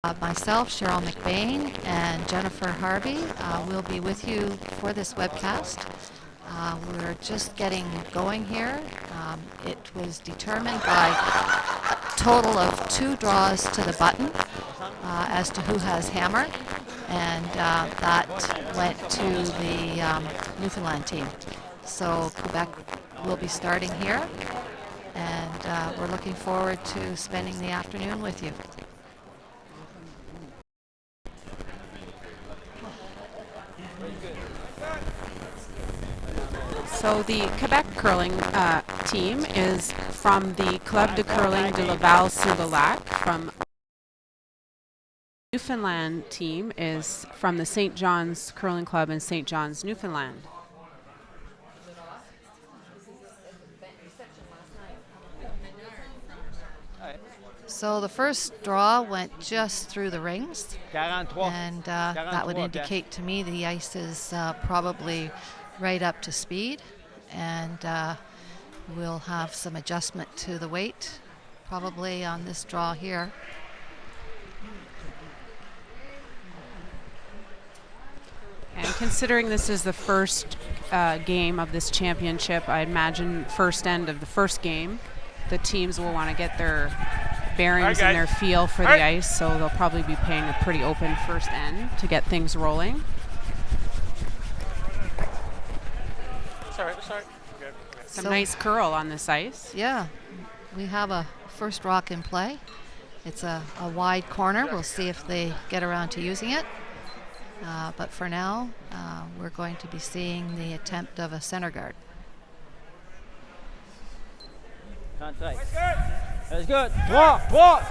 Myself, Cheryl McBain, and Jennifer Harvey will be with you for this webcast. We're just getting going here. It was determined by a total of 2 draws to the button as to who has hammer, and that went to the Newfoundland team. So Quebec will be starting here, and we're looking forward to spending the afternoon with you. So the Quebec curling team is from the Club de Curling de Laval-sur-le-Lac. From Newfoundland team is from the St. John's Curling Club in St. John's, Newfoundland. So the first draw went just through the rings, and that would indicate to me the ice is probably right up to speed, and we'll have some adjustment to the weight probably on this draw here. And considering this is the first game of this championship, I imagine first end of the first game, the teams will want to get their bearings and their feel for the ice, so they'll probably be playing a pretty open first end to get things rolling. Sorry. Some nice curl on this ice. Yeah, we have a first rock in play. It's a wide corner. We'll see if they get around to using it. But for now, we're going to be seeing the attempt of a center guard. That's good. 3, 4.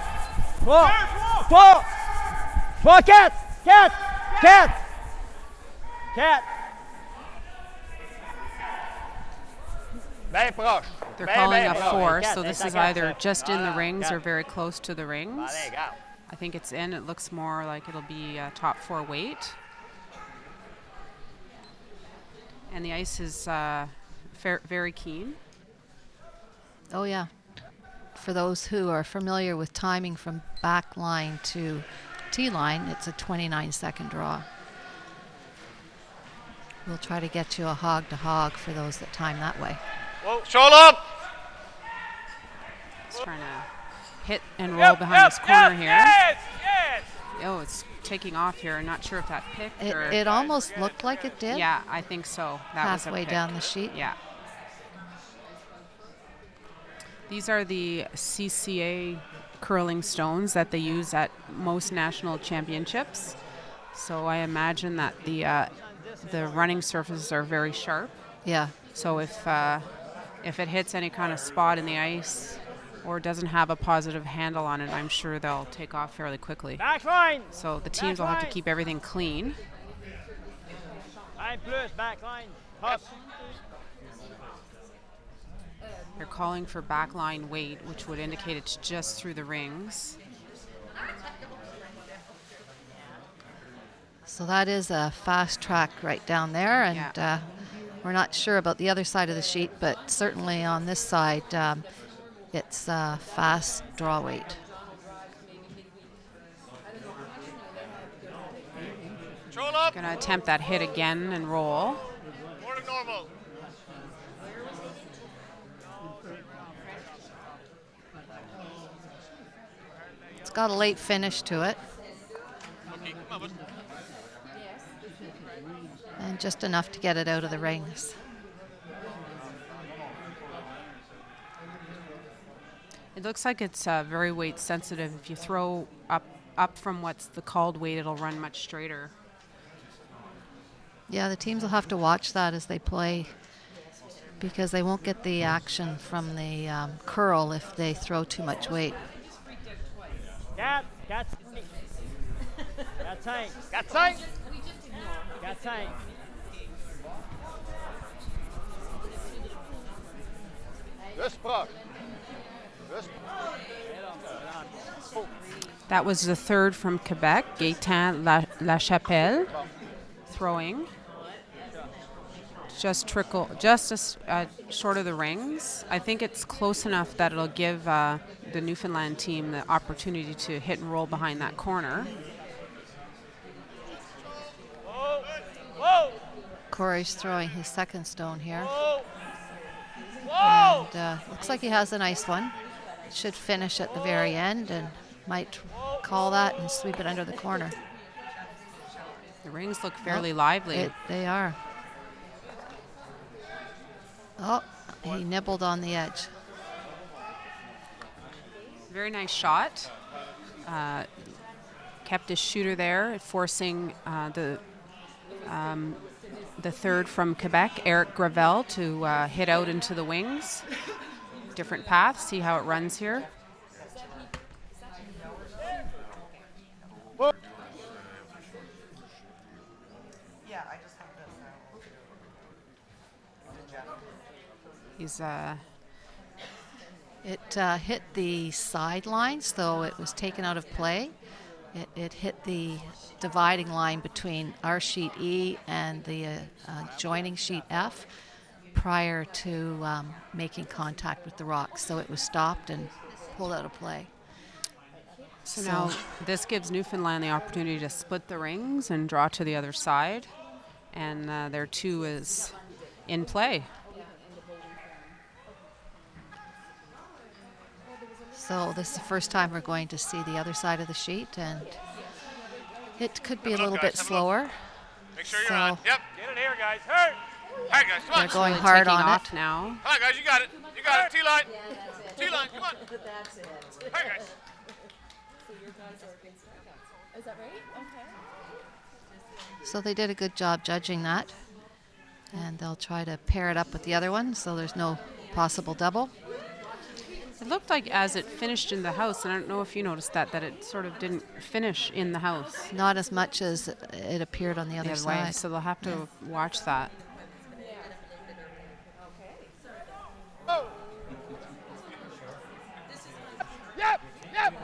Bien proche. They're calling a 4, so this is either just in the rings or very close to the rings. I think it's in. It looks more like it'll be a top 4 weight. And the ice is very keen. Oh yeah. For those who are familiar with timing from back line to tee line, it's a 29-second draw. We'll try to get you a hog to hog for those that time that way. Whoa, shoulder up! It's trying to hit and roll behind this corner here. Yes! Oh, it's taking off here. I'm not sure if that picked or... It almost looked like it did. Yeah, I think so. That was a halfway pick. down the sheet. Yeah. These are the CCA curling stones that they use at most national championships. So I imagine that the running surfaces are very sharp. Yeah. So if it hits any kind of spot in the ice or doesn't have a positive handle on it, I'm sure they'll take off fairly quickly. Back line. So the teams will have to keep everything clean. Line plus, back line. Hop. They're calling for backline weight, which would indicate it's just through the rings. So that is a fast track right down there, and we're not sure about the other side of the sheet, but certainly on this side, it's fast draw weight. Going to attempt that hit again and roll. More than normal. It's got a late finish to it. Okay, come on, And just enough to get it out of the rings. It looks like it's very weight sensitive. If you throw up from what's the called weight, it'll run much straighter. Yeah, the teams will have to watch that as they play, because they won't get the action from the curl if they throw too much weight. Got 5. Got 5. Got 5. Rust proche. That was the third from Quebec, Gaétan Lachapelle, throwing. just short of the rings. I think it's close enough that it'll give the Newfoundland team the opportunity to hit and roll behind that corner. Whoa! Whoa! Corey's throwing his second stone here. Whoa! Whoa! And looks like he has a nice one. Should finish at the very end and might call that and sweep it under the corner. The rings look fairly lively. They are. Oh, he nibbled on the edge. Very nice shot. Kept his shooter there, forcing the third from Quebec, Eric Gravel, to hit out into the wings. Different path. See how it runs here. He's It hit the sideline, so it was taken out of play. It hit the dividing line between our sheet E and the joining sheet F prior to making contact with the rocks. So it was stopped and pulled out of play. So now this gives Newfoundland the opportunity to split the rings and draw to the other side. And their 2 is in play. So this is the first time we're going to see the other side of the sheet, and it could be a little bit slower. Make sure you're So- on. Yep. Get it here, guys. Hurt. All right, guys, come on. They're going Really hard taking on off it. now. Come on, guys, you got it. You got it. T-line. T-line, come on. All right, guys. So they did a good job judging that, and they'll try to pair it up with the other one so there's no possible double. It looked like as it finished in the house, and I don't know if you noticed that it sort of didn't finish in the house Not as much as it appeared on the the other other way. side. So they'll have to watch that. Yep. Yep.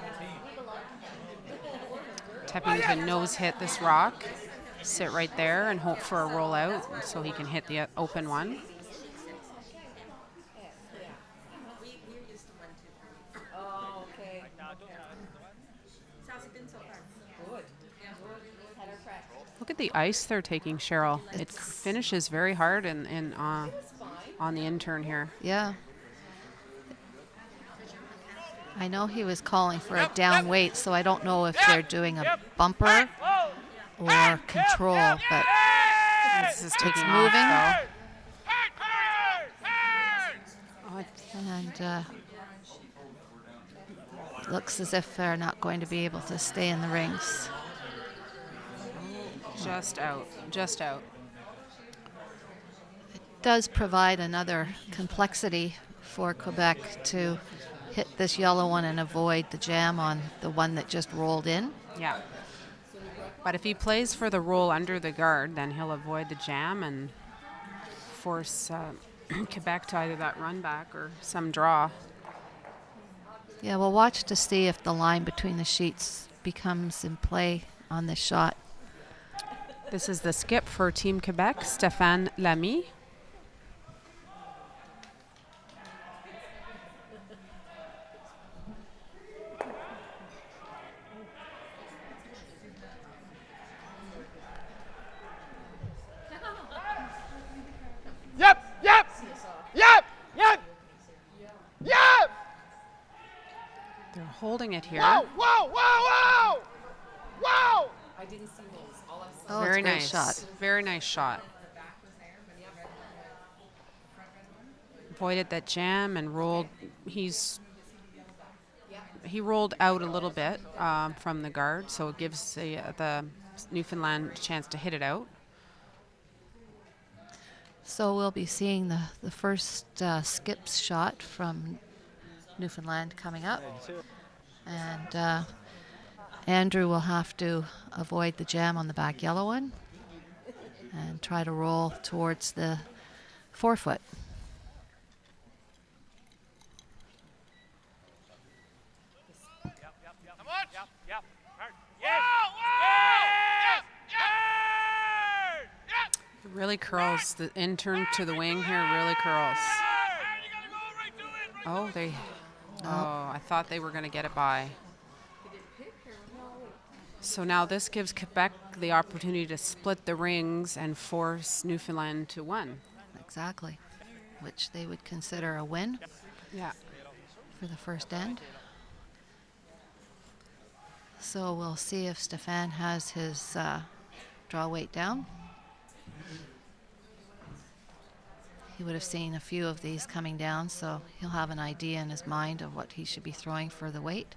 Teppington nose hit this rock, sit right there and hope for a rollout so he can hit the open one. Look at the ice they're taking, Cheryl. It It's- finishes very hard on the intern here. Yeah. I know he was calling for a down weight, so I don't know if they're doing a bumper or control, but This is taking moving. off, Hurt. Hurt. Hurt. though. Oh, and looks as if they're not going to be able to stay in the rings. just out. Just out. Does provide another complexity for Quebec to hit this yellow one and avoid the jam on the one that just rolled in. Yeah. But if he plays for the roll under the guard, then he'll avoid the jam and force Quebec to either that run back or some draw. Yeah, we'll watch to see if the line between the sheets becomes in play on this shot. This is the skip for Team Quebec, Stéphane Lamy. Yep. Yep. Yep. Yep. Yep. They're holding it here. Whoa. Whoa. Whoa. Whoa. Whoa. Oh, Very it's a great nice. shot. Very nice shot. Avoided that jam and rolled. He rolled out a little bit from the guard, so it gives the Newfoundland a chance to hit it out. So we'll be seeing the first skips shot from Newfoundland coming up. And Andrew will have to avoid the jam on the back yellow one and try to roll towards the 4-foot. Come on. Yep. Yep. Hurt. Yes. Whoa. Whoa. Yes. Yes. Yep. Really curls. The intern to the wing here really curls. Oh, I thought they were going to get it by. So now this gives Quebec the opportunity to split the rings and force Newfoundland to one. Exactly. Which they would consider a win Yeah. for the first end. So we'll see if Stefan has his draw weight down. He would have seen a few of these coming down, so he'll have an idea in his mind of what he should be throwing for the weight.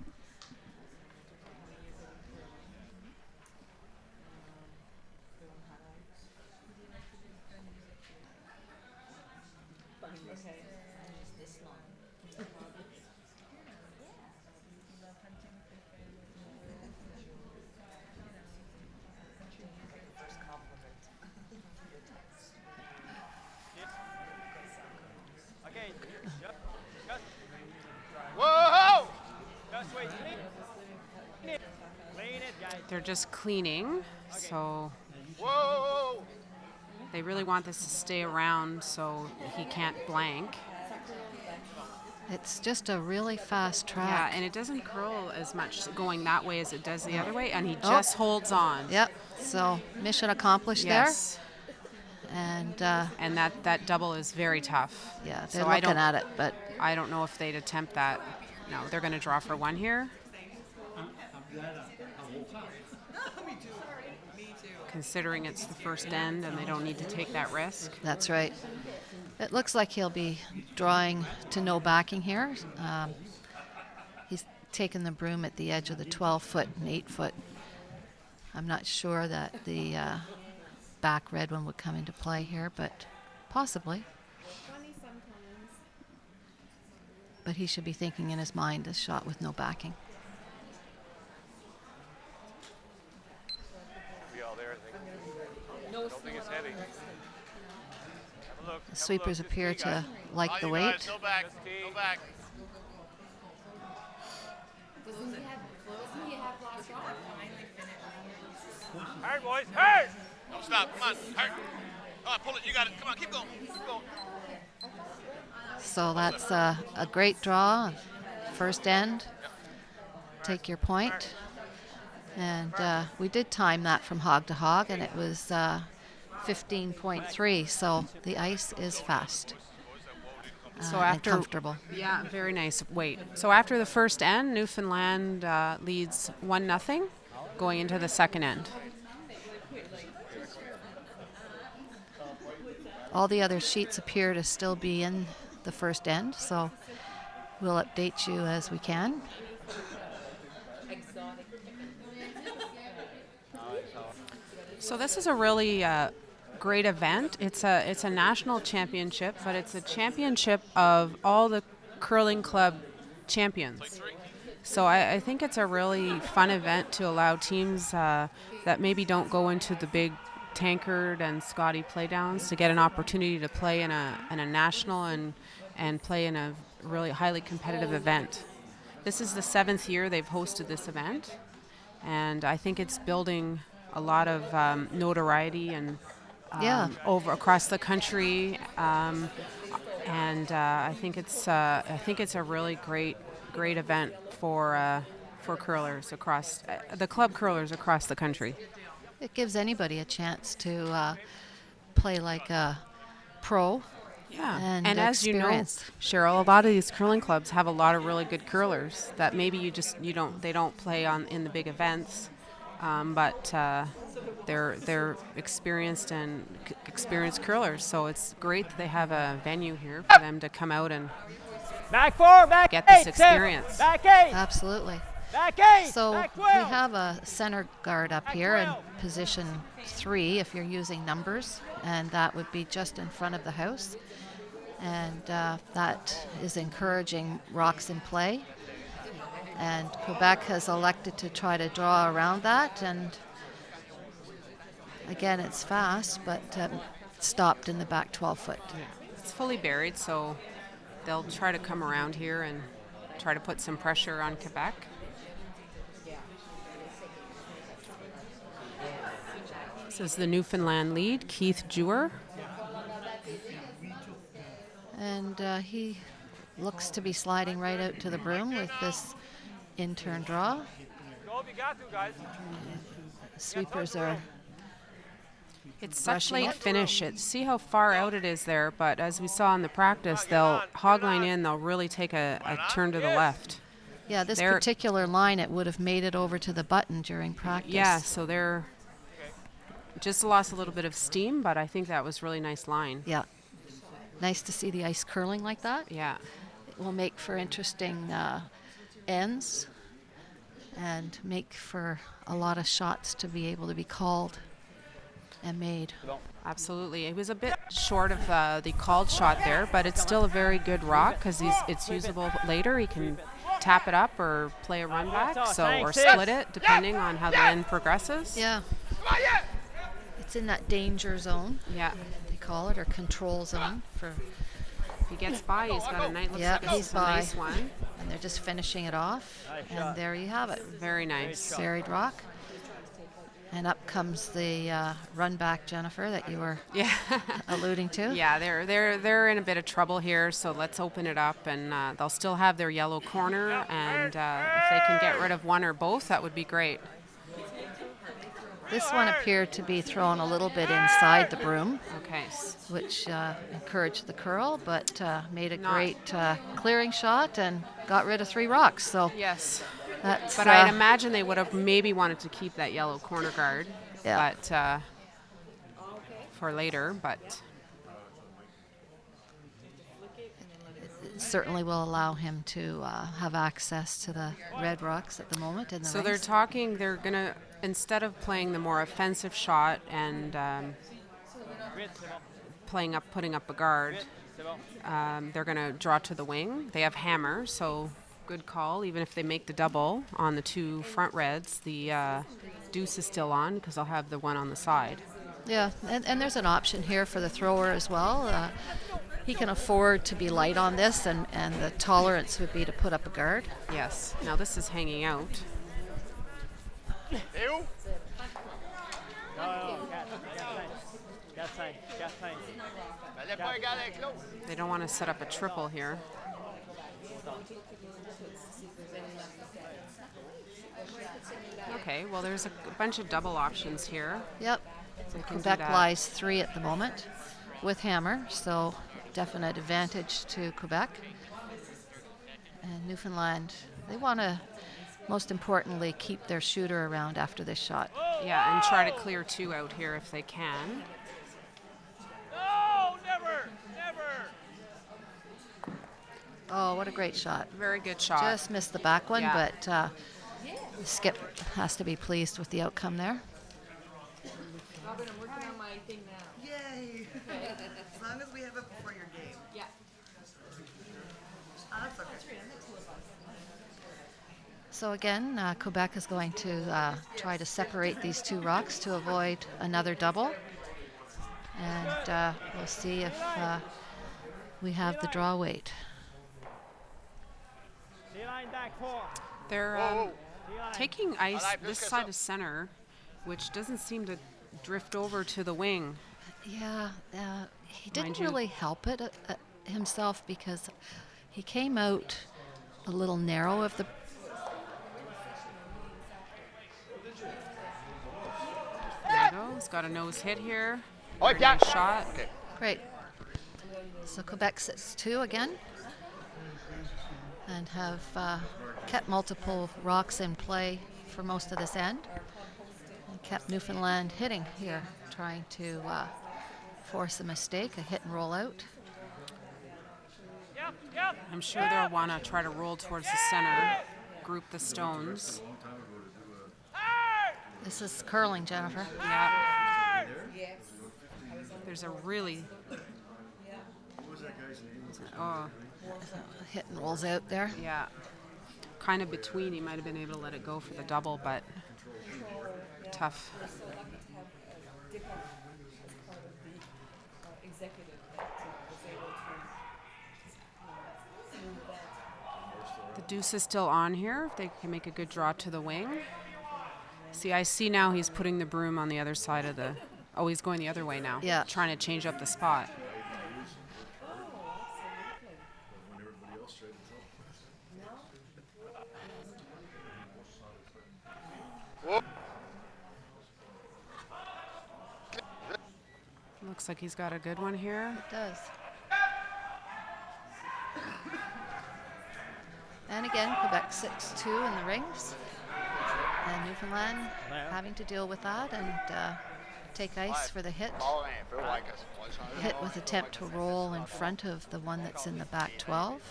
Okay. Whoa! Just wait. Clean it. Clean it, guys. They're just cleaning, so Whoa! they really want this to stay around so he can't blank. It's just a really fast Yeah, track. and it doesn't curl as much going that way as it does the other way, and he Oh. just holds on. Yep. So mission accomplished Yes. there. And And that double is very tough. yeah, So they're I looking don't- at it, but I don't know if they'd attempt that. No, they're going to draw for one here. Considering it's the first end and they don't need to take that risk. that's right. It looks like he'll be drawing to no backing here. He's taken the broom at the edge of the 12-foot and 8-foot. I'm not sure that the back red one would come into play here, but possibly. But he should be thinking in his mind a shot with no backing. Be all there, I think. I don't think it's heavy. Have a look. The sweepers appear Just tee, guys. to like All the you weight. guys, no back. No back. Hard, boys. Hard. Don't stop. Come on. Hurt. Come on, pull it. You got it. Come on, keep going. Keep going. So that's a great draw. First end. Take your point. And we did time that from hog to hog, and it was 15.3. So the ice is fast So and after comfortable. Yeah, very nice weight. So after the first end, Newfoundland leads 1-0 going into the second end. All the other sheets appear to still be in the first end, so we'll update you as we can. So this is a really great event. It's a national championship, but it's a championship of all the curling club champions. So I think it's a really fun event to allow teams that maybe don't go into the big Tankard and Scotty playdowns to get an opportunity to play in a national and play in a really highly competitive event. This is the 7th year they've hosted this event, and I think it's building a lot of notoriety and Yeah. over across the country, and I think it's a really great event for curlers across the club curlers across the country. It gives anybody a chance to play like a pro. Yeah, And as you know, experience. Cheryl, a lot of these curling clubs have a lot of really good curlers that maybe they don't play in the big events, but they're experienced and experienced curlers. So it's great that they have a venue here for them to come out and Back 4, back Get 8. this Tim. experience. Back 8. Absolutely. Back 8. So back we 12. have a center guard up Back here in 12. position 3 if you're using numbers, and that would be just in front of the house. And that is encouraging rocks in play. And Quebec has elected to try to draw around that. And again, it's fast, but stopped in the back 12-foot. it's fully buried, so they'll try to come around here and try to put some pressure on Quebec. This is the Newfoundland lead, Keith Jewer. And he looks to be sliding right out to the broom with this in-turn draw. Go if you got to, guys. Sweepers are It's such Brushing late it. finish. See how far out it is there, but as we saw in the practice, they'll hogline in, they'll really take a turn to the left. Yeah, this They're- particular line, it would have made it over to the button during practice. Yeah, so they're just lost a little bit of steam, but I think that was really nice line. Yeah. Nice to see the ice curling like that. Yeah. It will make for interesting ends and make for a lot of shots to be able to be called and made. Absolutely. It was a bit short of the called shot there, but it's still a very good rock because it's usable later. He can tap it up or play a run back, or split it depending on how the end progresses. Yeah. It's in that danger zone, Yeah. they call it, or control zone for, If he gets by, he's got a nice, looks Yeah, like he's a nice by. one. and they're just finishing it off. And there you have it. Very nice. Buried rock. And up comes the run back, Jennifer, that you were Yeah. alluding to. Yeah, they're in a bit of trouble here, so let's open it up, and they'll still have their yellow corner, and if they can get rid of one or both, that would be great. This one appeared to be thrown a little bit inside the broom, Okay. which encouraged the curl, but made a Not- great clearing shot and got rid of 3 rocks. So Yes. that's But I'd imagine they would have maybe wanted to keep that yellow corner guard, Yeah. but for later. But certainly will allow him to have access to the red rocks at the moment in the so they're rings. talking. They're gonna, instead of playing the more offensive shot and putting up a guard, they're gonna draw to the wing. They have hammer, so good call. Even if they make the double on the 2 front reds, the deuce is still on because they'll have the one on the side. Yeah, and there's an option here for the thrower as well. He can afford to be light on this, and the tolerance would be to put up a guard. Yes. Now this is hanging out. Eu? Mas depois a galera que não. They don't want to set up a triple here. Okay, well there's a bunch of double options here. Yep. So we can do Quebec that. lies 3 at the moment with hammer, so definite advantage to Quebec. And Newfoundland, they want to, most importantly, keep their shooter around after this shot. Yeah, and try to clear 2 out here if they can. No, never, never. Oh, what a great shot. Very good shot. Just missed the back one, Yeah. but Skip has to be pleased with the outcome there. Robin, I'm working on my thing now. Yay! As long as we have it before your game. Yeah. That's okay. So again, Quebec is going to try to separate these 2 rocks to avoid another double. And we'll see if we have the draw weight. They're taking ice this side of center, which doesn't seem to drift over to the wing. Yeah, he didn't Mind you- really help it himself because he came out a little narrow of the. There you go. He's got a nose hit here. Oi, Very nice Pierre. shot. Okay. Great. So Quebec sits 2 again and have kept multiple rocks in play for most of this end. And kept Newfoundland hitting here, trying to force a mistake, a hit and roll out. Yep, yep. I'm sure they'll want to try to roll towards the center, group the stones. This is curling, Jennifer. Yeah. There's a really. Oh, Hit and rolls out there. yeah. Kind of between. He might have been able to let it go for the double, but tough. The deuce is still on here. If they can make a good draw to the wing. See, I see now he's putting the broom on the other side of the. Oh, he's going the other way now. Yeah. Trying to change up the spot. Looks like he's got a good one here. It does. And again, Quebec 6-2 in the rings. And Newfoundland having to deal with that and take ice for the hit. Hit with attempt to roll in front of the one that's in the back 12.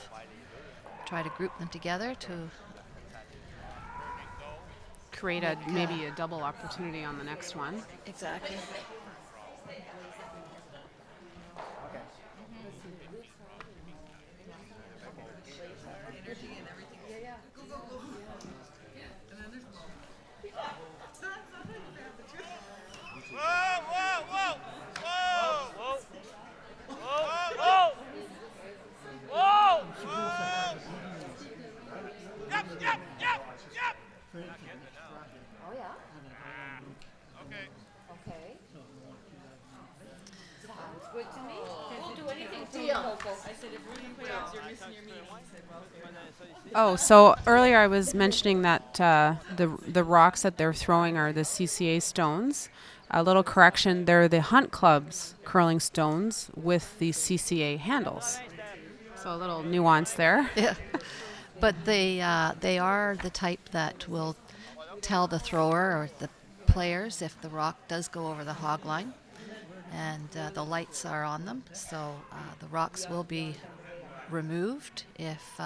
Try to group them together to Create a maybe a double opportunity on the next one. exactly. Oh, so earlier I was mentioning that the rocks that they're throwing are the CCA stones. A little correction, they're the Hunt Club's curling stones with the CCA handles. So a little nuance there. Yeah. But they are the type that will tell the thrower or the players if the rock does go over the hog line. And the lights are on them, so the rocks will be removed if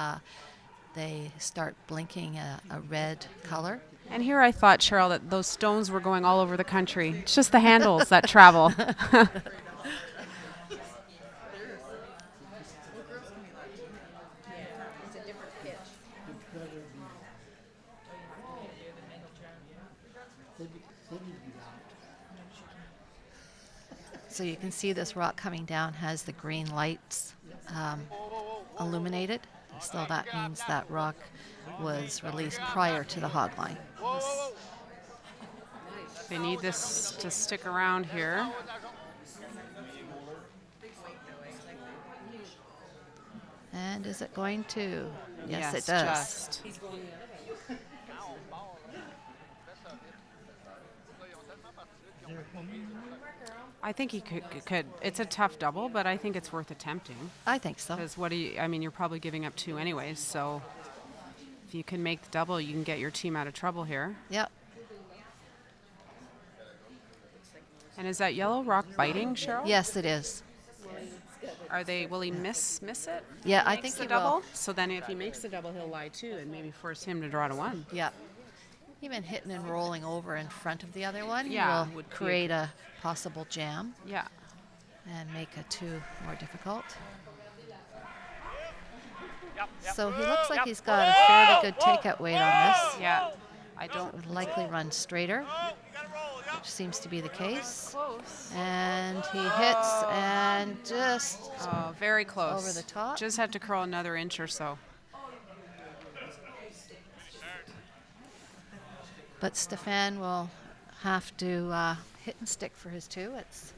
they start blinking a red color. And here I thought, Cheryl, that those stones were going all over the country. It's just the handles that travel. So you can see this rock coming down has the green lights illuminated. So that means that rock was released prior to the hog line. They need this to stick around here. And is it going to? Yes, Yes, it does. just. I think he could. It's a tough double, but I think it's worth attempting. I think so. Because I mean, you're probably giving up 2 anyways, so if you can make the double, you can get your team out of trouble here. Yep. And is that yellow rock biting, Cheryl? Yes, it is. Will he miss it? Yeah, I Makes think the he double. will. So then if he makes the double, he'll lie too and maybe force him to draw to 1. Yep. Even hitting and rolling over in front of the other one Yeah, will would be a create a possible jam Yeah. and make a 2 more difficult. So he looks like he's got a fairly good takeout weight on this. Yeah. I don't Would likely run straighter, which seems to be the case. And he hits and just very close. over the top. Just had to curl another inch or so. But Stefan will have to hit and stick for his 2. It's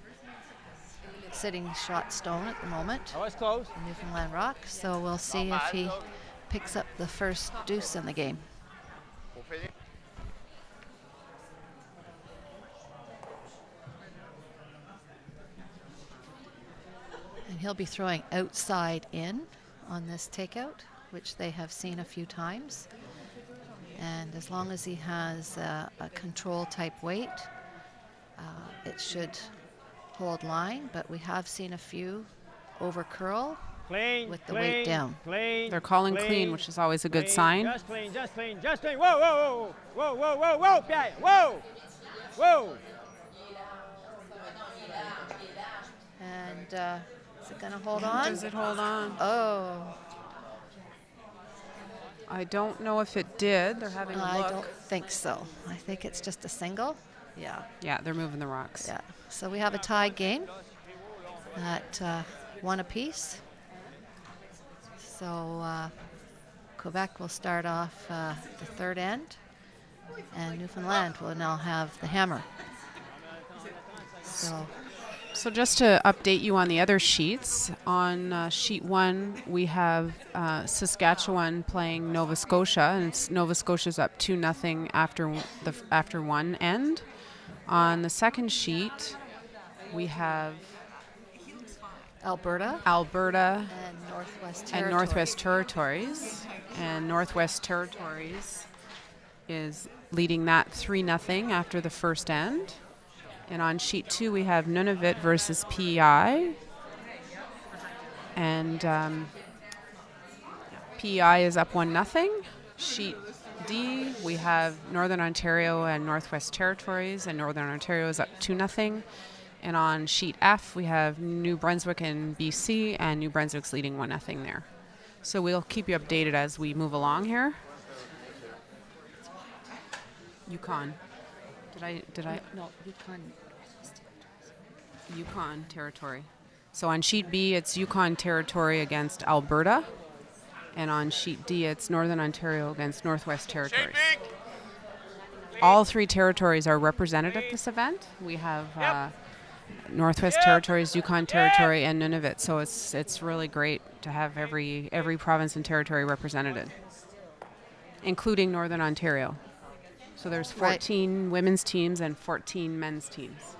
sitting shot stone at the moment. Oh, it's close. Newfoundland Rock. So we'll see if he picks up the first deuce in the game. And he'll be throwing outside in on this takeout, which they have seen a few times. And as long as he has a control type weight, it should hold line. But we have seen a few over curl Clean, with the weight down. Clean. They're calling clean, which is always a good sign. Just clean, just clean, just clean. Whoa, whoa, whoa, whoa, whoa, whoa, whoa, Pierre, whoa, whoa. And is it going to hold on? Does it hold on? Oh, I don't know if it did. They're having a I look. don't think so. I think it's just a single. Yeah, Yeah, they're moving the rocks. yeah. So we have a tie game at 1 apiece. So Quebec will start off the third end and Newfoundland will now have the hammer. So just to update you on the other sheets, on sheet 1 we have Saskatchewan playing Nova Scotia, and Nova Scotia's up 2-0 after one end. On the second sheet we have Alberta and Northwest Territories. And Northwest Territories is leading that 3-0 after the first end. And on sheet 2 we have Nunavut versus PEI. And PEI is up 1-0. Sheet D we have Northern Ontario and Northwest Territories, and Northern Ontario is up 2-0. And on sheet F, we have New Brunswick and BC, and New Brunswick's leading 1-0 there. So we'll keep you updated as we move along here. Yukon. Did I? No, Yukon. Yukon Territory. So on sheet B, it's Yukon Territory against Alberta. And on sheet D, it's Northern Ontario against Northwest Territories. All 3 territories are represented at this event. We have Northwest Territories, Yukon Territory, and Nunavut. So it's really great to have every province and territory represented, including Northern Ontario. So there's 14 women's teams and 14 men's teams.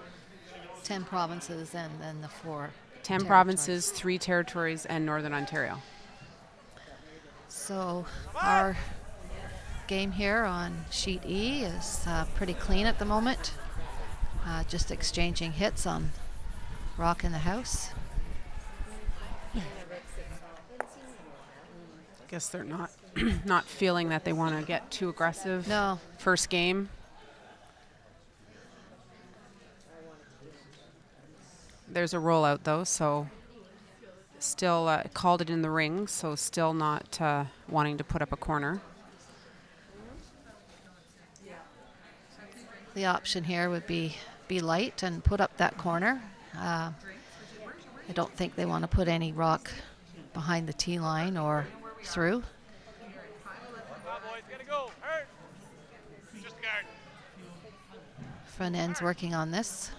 10 provinces and then the 4 10 territories. provinces, 3 territories, and Northern Ontario. So our game here on sheet E is pretty clean at the moment. Just exchanging hits on Rock in the House. Guess they're not not feeling that they want to get too aggressive. No. First game. There's a rollout though, so still called it in the ring, so still not wanting to put up a corner. The option here would be light and put up that corner. I don't think they want to put any rock behind the tee line or through. Front end's working on this.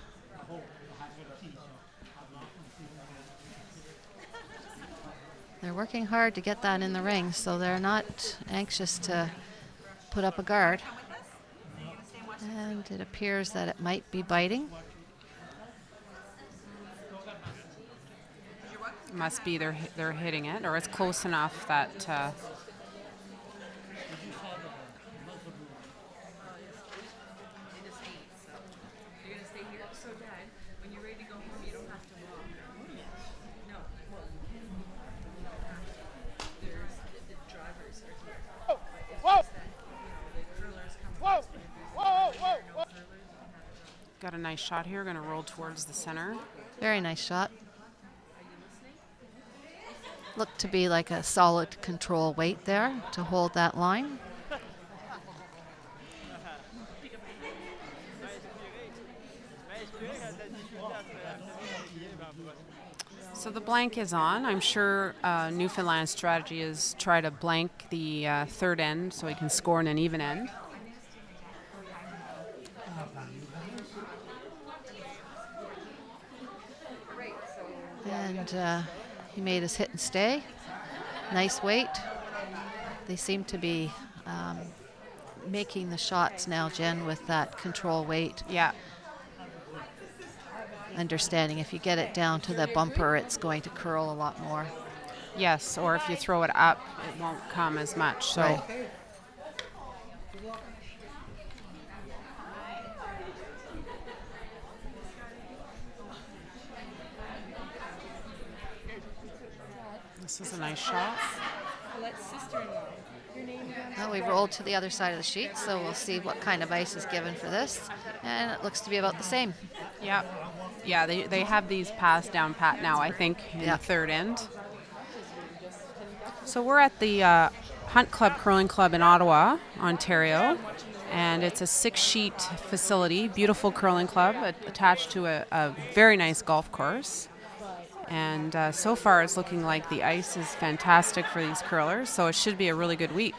They're working hard to get that in the ring, so they're not anxious to put up a guard. And it appears that it might be biting. Must be they're hitting it, or it's close enough that got a nice shot here. Going to roll towards the center. Very nice shot. Looked to be like a solid control weight there to hold that line. So the blank is on. I'm sure Newfoundland's strategy is try to blank the third end so he can score in an even end. And he made his hit and stay. Nice weight. They seem to be making the shots now, Jen, with that control weight. Yeah. Understanding if you get it down to the bumper, it's going to curl a lot more. Yes, or if you throw it up, it won't come as much. So. Right. This is a nice shot. Well, we rolled to the other side of the sheet, so we'll see what kind of ice is given for this. And it looks to be about the same. Yeah. Yeah, they have these passed down pat now, I think, in the third end. So we're at the Hunt Club Curling Club in Ottawa, Ontario. And it's a 6-sheet facility, beautiful curling club attached to a very nice golf course. And so far it's looking like the ice is fantastic for these curlers, so it should be a really good week.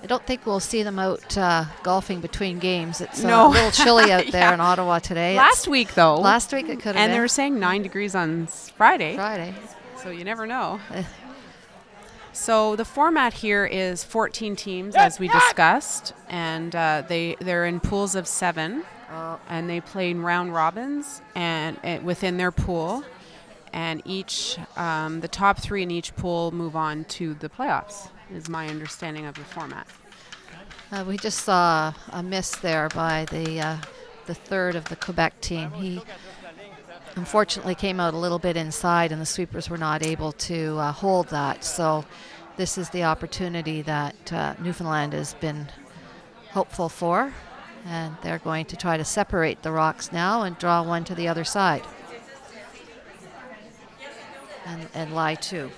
I don't think we'll see them out golfing between games. It's No. a little chilly out there Yeah. in Ottawa today. Last week, though. Last week it could have and been. they were saying 9 degrees on Friday. Friday. So you never know. Uh. So the format here is 14 teams, as we discussed, and they're in pools of 7, and they play in round robins and within their pool, and each the top 3 in each pool move on to the playoffs. Is my understanding of the format. We just saw a miss there by the third of the Quebec team. He unfortunately came out a little bit inside, and the sweepers were not able to hold that. So this is the opportunity that Newfoundland has been hopeful for, and they're going to try to separate the rocks now and draw one to the other side and lie two.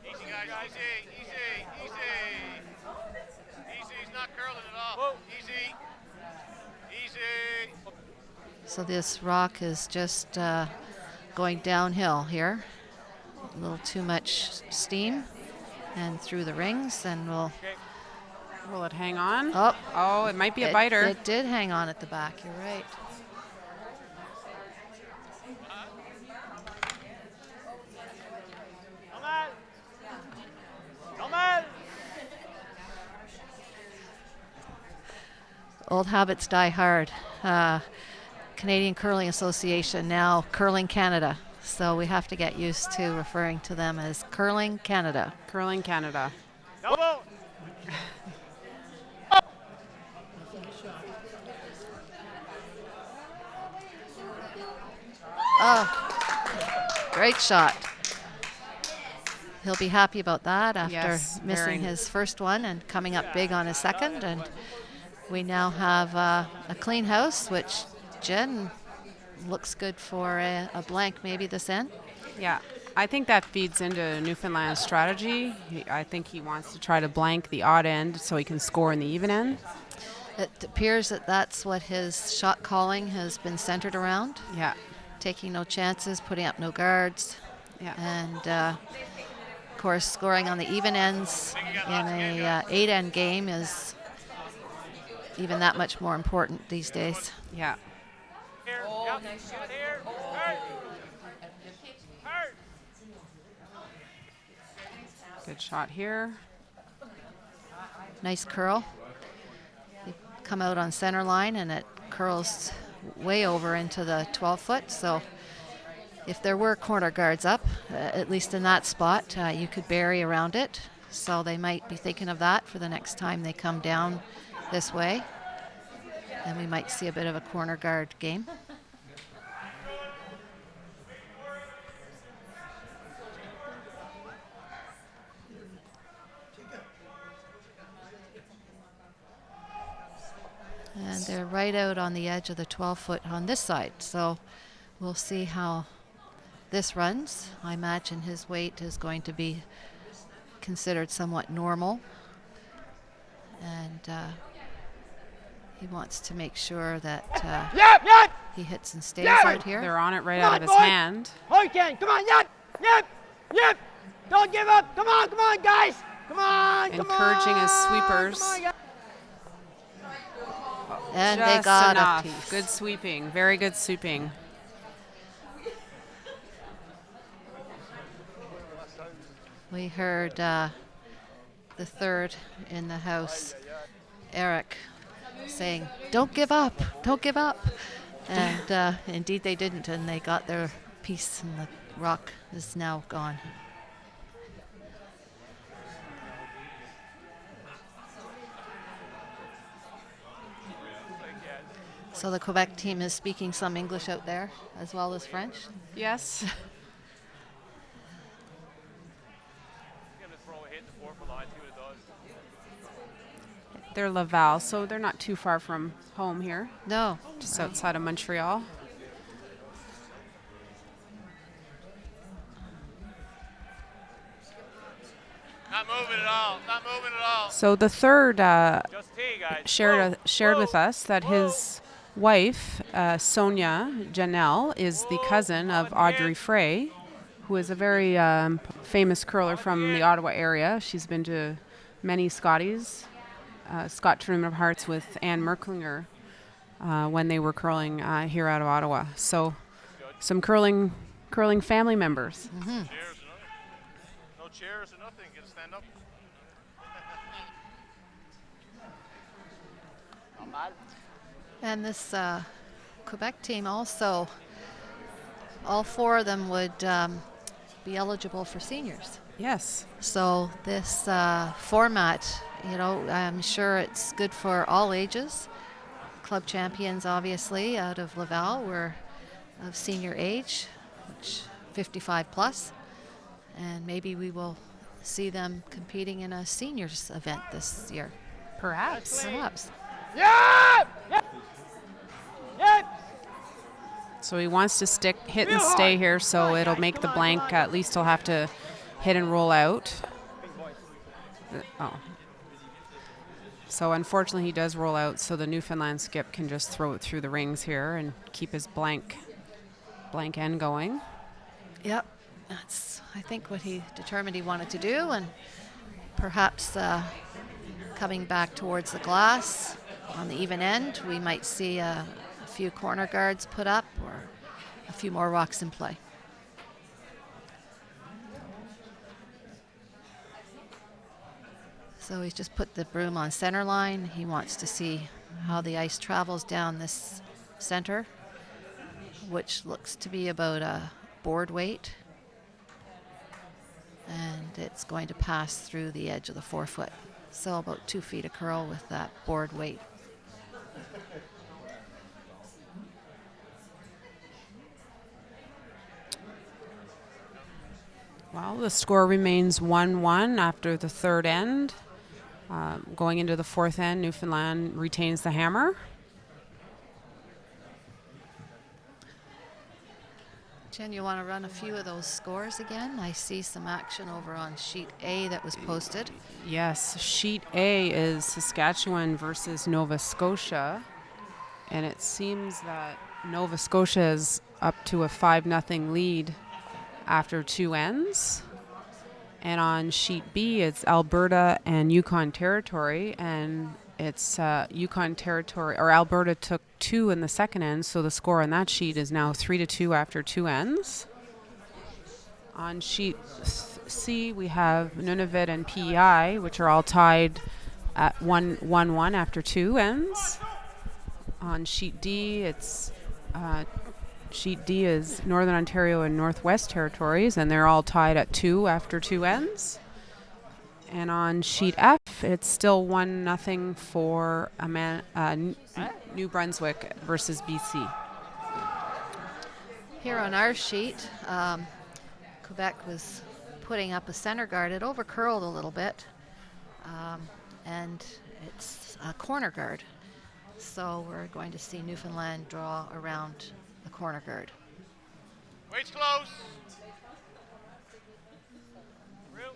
Easy, guys. Easy. He's not curling at all. Easy. So this rock is just going downhill here. A little too much steam and through the rings, and Will it hang on? Oh, Oh, it might be a biter. It did hang on at the back. You're right. Come on. Old habits die hard. Canadian Curling Association, now Curling Canada. So we have to get used to referring to them as Curling Canada. Curling Canada. Double. Oh, great shot. He'll be happy about that after Yes, missing very. his first one and coming up big on his second. And we now have a clean house, which Jen looks good for a blank maybe this end. Yeah, I think that feeds into Newfoundland's strategy. I think he wants to try to blank the odd end so he can score in the even end. It appears that that's what his shot calling has been centered around, Yeah, taking no chances, putting up no guards, yeah. and of course scoring on the even ends in a 8-end game is even that much more important these days. Yeah. Here. Yep. Get here. Hurt. Good shot here. Nice curl. You come out on center line and it curls way over into the 12-foot. So if there were corner guards up, at least in that spot, you could bury around it. So they might be thinking of that for the next time they come down this way. And we might see a bit of a corner guard game. And they're right out on the edge of the 12-foot on this side. So we'll see how this runs. I imagine his weight is going to be considered somewhat normal. And he wants to make sure that Yep. he hits and stays Yeah. out here. They're on it right Come out on, of his boy. hand. Okay, come on, yep. Don't give up. Come on, guys. Come on. Encouraging his sweepers. Come on, guys. And Just they got enough. a piece. Good sweeping. Very good sweeping. We heard the third in the house, Eric, saying, "Don't give up, don't give up." And indeed they didn't, and they got their piece, and the rock is now gone. So the Quebec team is speaking some English out there as well as French. Yes. They're Laval, so they're not too far from home here, No, just outside of Montreal. Not moving at all. So the third Just tee, guys. shared with us that his wife, Sonia Janelle, is the cousin of Audrey Frey, who is a very famous curler from the Ottawa area. She's been to many Scotties, Scott Tournament of Hearts with Anne Merklinger when they were curling here out of Ottawa. So some curling family members. Chairs or nothing. No chairs or nothing. Get to stand up. And this Quebec team also, all 4 of them would be eligible for seniors. Yes. So this format, you know, I'm sure it's good for all ages. Club champions, obviously, out of Laval were of senior age, which 55 plus. And maybe we will see them competing in a seniors event this year. Perhaps. Perhaps. Yeah! Yeah! Yeah! So he wants to hit and stay here, so it'll make the blank. At least he'll have to hit and roll out. Oh. So unfortunately he does roll out, so the Newfoundland skip can just throw it through the rings here and keep his blank end going. Yep. That's, I think, what he determined he wanted to do, and perhaps coming back towards the glass on the even end, we might see a few corner guards put up or a few more rocks in play. So he's just put the broom on center line. He wants to see how the ice travels down this center, which looks to be about a board weight. And it's going to pass through the edge of the 4-foot. So about 2 feet of curl with that board weight. Well, the score remains 1-1 after the third end. Going into the 4th end, Newfoundland retains the hammer. Jen, you want to run a few of those scores again? I see some action over on sheet A that was posted. Yes, sheet A is Saskatchewan versus Nova Scotia. And it seems that Nova Scotia is up to a 5-0 lead after 2 ends. And on sheet B, it's Alberta and Yukon Territory, and it's Yukon Territory, or Alberta took 2 in the second end, so the score on that sheet is now 3-2 after 2 ends. On sheet C, we have Nunavut and PEI, which are all tied at 1-1 after 2 ends. On sheet D, it's sheet D is Northern Ontario and Northwest Territories, and they're all tied at 2 after 2 ends. And on sheet F, it's still 1-0 for New Brunswick versus BC. Here on our sheet, Quebec was putting up a center guard. It over-curled a little bit, and it's a corner guard. So we're going to see Newfoundland draw around the corner guard. Wait's close. Real.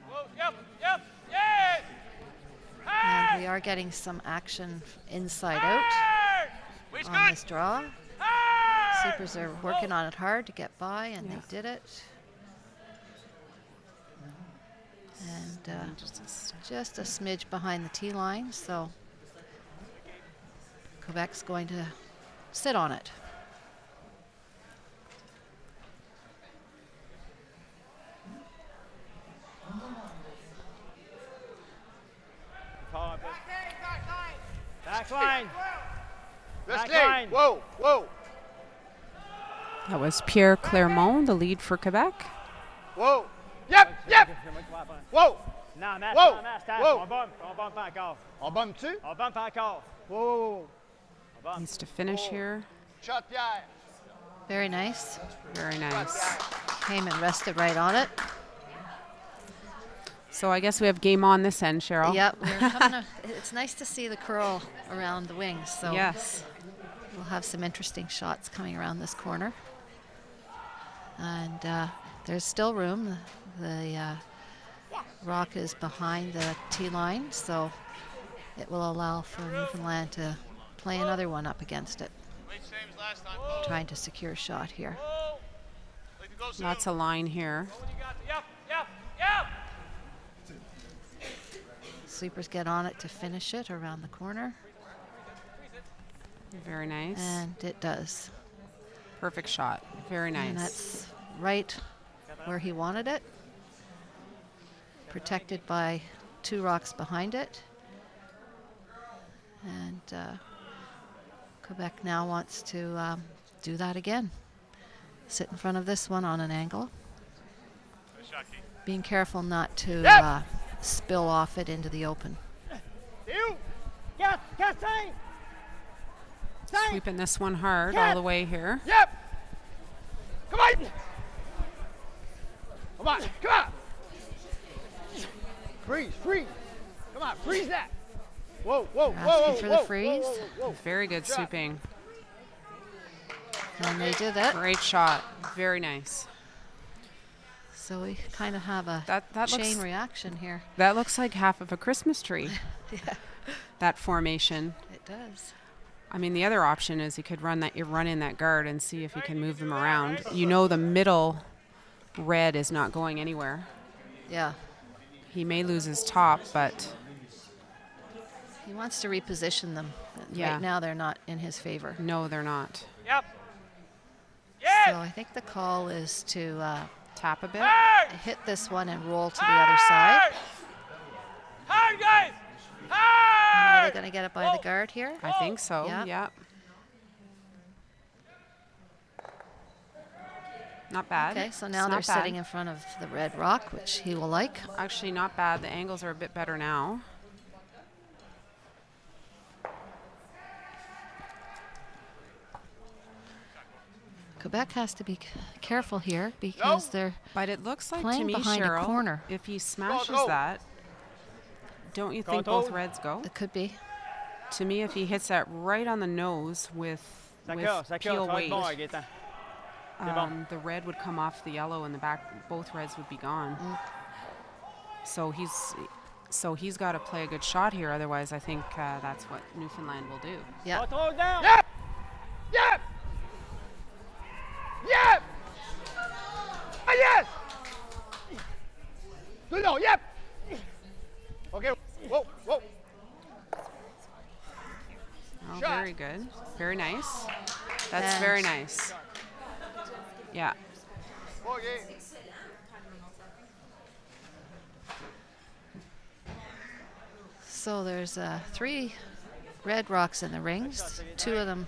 Whoa, yep, yes! And we are getting some action inside out Wait's on good. this draw. Supers are working on it hard to get by, and they did it. And just a smidge behind the tee line, so Quebec's going to sit on it. Back line. Let's Back lead. line. Whoa, whoa, That was Pierre Clermont, the lead for Quebec. whoa. Yep. Whoa. Non, Matt, Wow. non, Matt, stop. Wow. On bombe pas encore. On bombe-tu? On bombe pas encore. Whoa. On bombe. Needs to finish here. Shot Pierre. Very nice. Very nice. Came and rested right on it. So I guess we have game on this end, Cheryl. Yep, we're coming it's nice to see the curl around the wings. So Yes. we'll have some interesting shots coming around this corner. And there's still room. The rock is behind the tee line, so it will allow for Newfoundland to play another one up against it. Wait, same as last time. Whoa. Trying to secure a shot here. Whoa. Like to go soon. Lots of line here. Go when you got to. Yep, yep, yep. Sweepers get on it to finish it around the corner, Very nice. and it does. Perfect shot. Very nice. And that's right where he wanted it. Protected by 2 rocks behind it. And Quebec now wants to do that again. Sit in front of this one on an angle. Nice shot, Keith. Being careful not to Yep. spill off it into the open. You. Get, stay. Stay. Sweeping this one hard Cat. all the way here. Yep. Come on. Come on, come on. Freeze, freeze. Come on, freeze that. Whoa, whoa, Asking whoa, whoa, for the whoa, freeze. whoa, whoa, whoa. Very good Shot. sweeping. And they did it. Great shot. Very nice. So we kind of have a That chain looks reaction here. that looks like half of a Christmas tree. Yeah, That formation. it does. I mean, the other option is you could run in that guard and see if you can move them around. You know, the middle red is not going anywhere. Yeah. He may lose his top, but He wants to reposition them. Yeah. Right now they're not in his favor. no, they're not. Yep. So Yes. I think the call is to Tap a bit. Hard. hit this one and roll to the other side. Hard, guys. Are Hard. they going to get it by the guard here? I think so. Yeah. Yeah. Not bad. Okay, so now It's they're not bad. sitting in front of the red rock, which he will like. Actually, not bad. The angles are a bit better now. Quebec has to be careful here because they're But it looks like to Playing me, behind a Cheryl, corner. if he smashes go. that, don't you Go, think go. both reds go? it could be. To me, if he hits that right on the nose with peel weight, bon, Gaétan. C'est bon. the red would come off the yellow and the back, both reds would be gone. So he's got to play a good shot here. Otherwise, I think that's what Newfoundland will do. Yeah. Don't throw it down. Yep. Yep. Yep. Ah, yes. No, yep. Okay. Whoa, whoa. Oh, Shot. very good. Very nice. That's very And- nice. Yeah. Okay. So there's 3 red rocks in the rings, 2 of them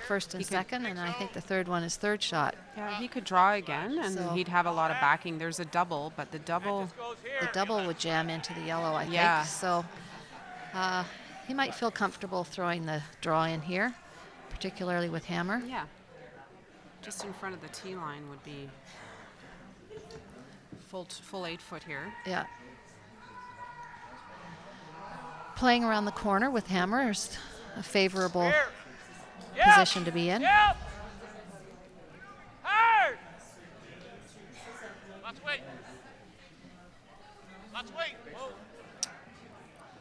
first and He could- second, and I think the third one is third shot. Yeah, he could draw again, and So- he'd have a lot of backing. There's a double, but the double, The double would jam into the yellow, I Yeah. think. So he might feel comfortable throwing the draw in here, particularly with hammer. yeah, just in front of the tee line would be full 8 foot here. Yeah. Playing around the corner with hammer is a favorable Here. Yep. position to be in. Yep. Hard. Let's wait. Let's wait. Whoa.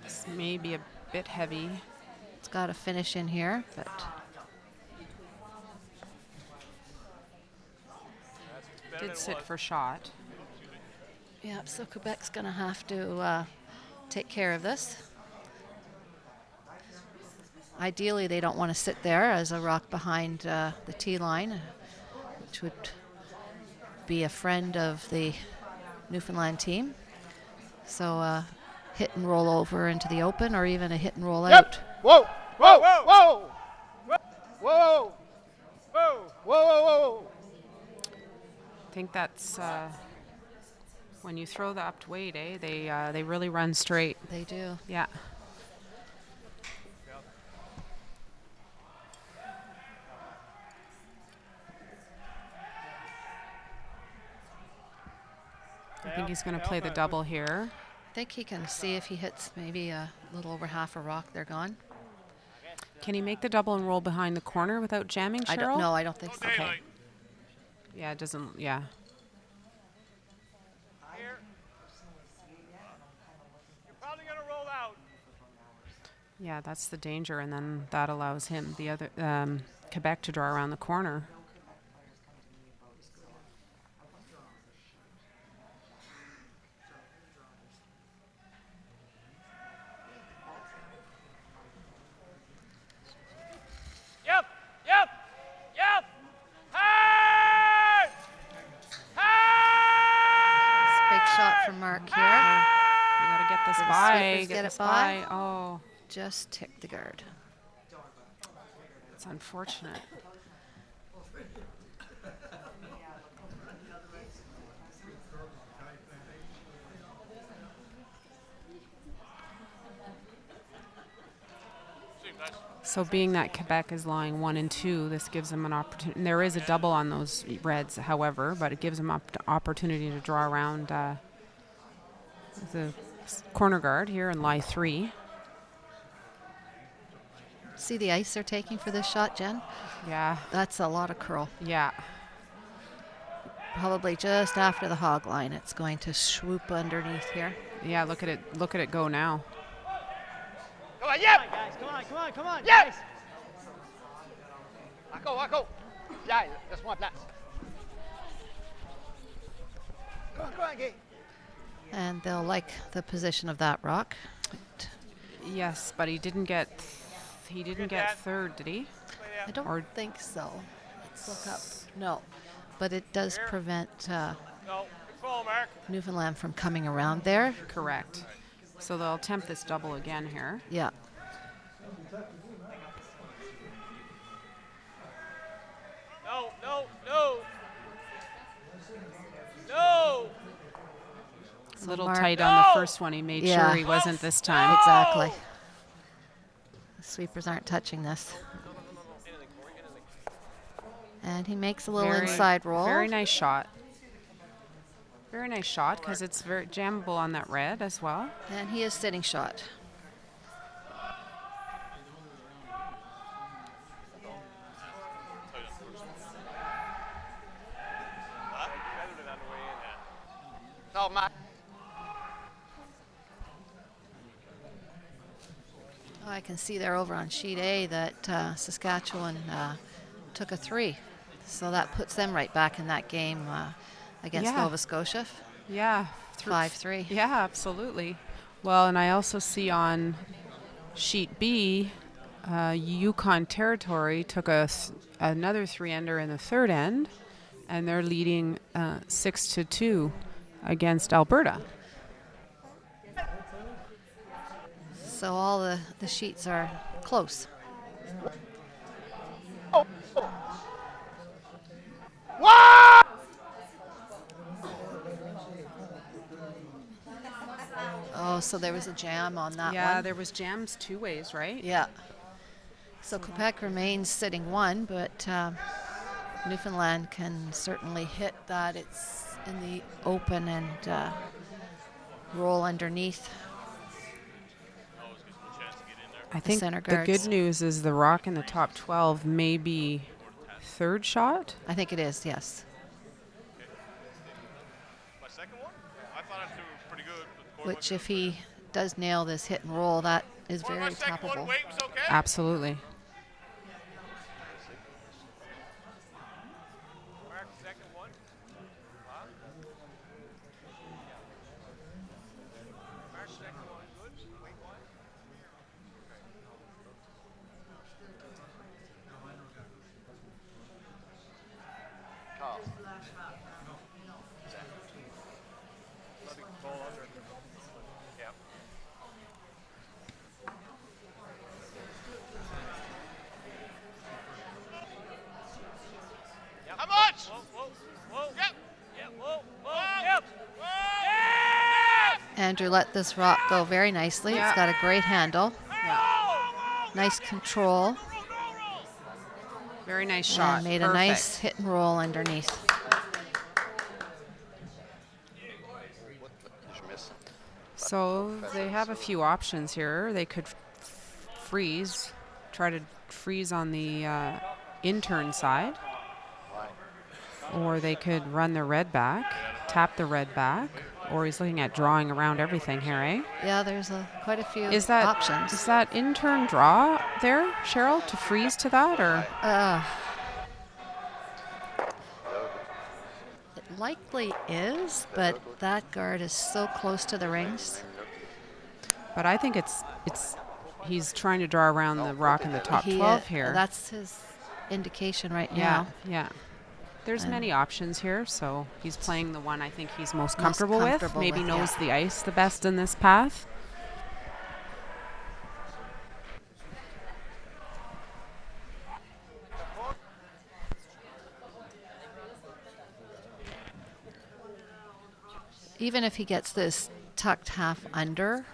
This may be a bit heavy. It's got to finish in here, but Did sit for shot. yeah. So Quebec's going to have to take care of this. Ideally, they don't want to sit there as a rock behind the tee line, which would be a friend of the Newfoundland team. So hit and roll over into the open, or even a hit and roll out. Whoa. Whoa. Whoa. Whoa. Whoa. Whoa. Whoa. Whoa. I think that's when you throw the upped weight, they really run straight. They do. Yeah. I think he's going to play the double here. I think he can see if he hits maybe a little over half a rock, they're gone. Can he make the double and roll behind the corner without jamming, Cheryl? I don't know. I don't think so. Daylight. Yeah, it doesn't. Yeah. Here. You're probably gonna roll out. Yeah, that's the danger, and then that allows him, the other Quebec, to draw around the corner. Yep, yep, yep. Hey! Hey! Big shot from Mark here. We got to get this Did the by. sweepers get this it by? Oh, Just ticked the guard. it's unfortunate. So being that Quebec is lying 1 and 2, this gives them an opportunity. There is a double on those Reds, however, but it gives them opportunity to draw around the corner guard here and lie 3. See the ice they're taking for this shot, Jen? Yeah, That's a lot of curl. yeah. Probably just after the hog line, it's going to swoop underneath here. Yeah, look at it. Look at it go now. Come on, yep! Guys, come on, guys! À go! Yeah, just one place. Come on, Gay. And they'll like the position of that rock. Yes, but he didn't get third, did he? I don't Or- think so. Let's look up. No, but it does prevent No, good ball, Mark. Newfoundland from coming around there. Correct. So they'll attempt this double again here. Yeah. No. A little Mark- tight on the first one. He made Yeah. sure he wasn't this time. Exactly. The sweepers aren't touching this. And he makes a little inside roll. Very nice shot. Very nice shot because it's very jammable on that red as well. And he is sitting shot. No, Mark. Oh, I can see there over on sheet A that Saskatchewan took a 3. So that puts them right back in that game against Yeah. Nova Scotia. Yeah. 5-3. Yeah, absolutely. Well, and I also see on sheet B, Yukon Territory took another 3-ender in the third end, and they're leading 6-2 against Alberta. So all the sheets are close. Oh, so there was a jam on that Yeah, one. there was jams 2 ways, right? Yeah. So Quebec remains sitting 1, but Newfoundland can certainly hit that. It's in the open and roll underneath. I think center the good guards. news is the rock in the top 12 may be third shot. I think it is, yes. My second one? I thought I threw pretty good. But the corner Which, went if he does nail this hit and roll, that is good. very My second one, tappable. weight was okay. Absolutely. Mark, second one. Mark, second one, good. Weight one. Yeah. How much? Whoa. Yep. Whoa. Yep. Andrew let this rock go very nicely. Yeah. It's got a great handle. Nice control. Very nice shot. And made a Perfect. nice hit and roll underneath. So they have a few options here. They could try to freeze on the intern side. Or they could run the red back, tap the red back. or he's looking at drawing around everything here, eh? Yeah, there's quite a few Is that options. Is that in-turn draw there, Cheryl, to freeze to that, or? It likely is, but that guard is so close to the rings. But I think it's he's trying to draw around the rock in the top 12 here. That's his indication right Yeah, now. yeah. There's And- many options here, so he's playing the one I think he's most Most comfortable with. comfortable Maybe with, knows yeah. the ice the best in this path. Even if he gets this tucked half under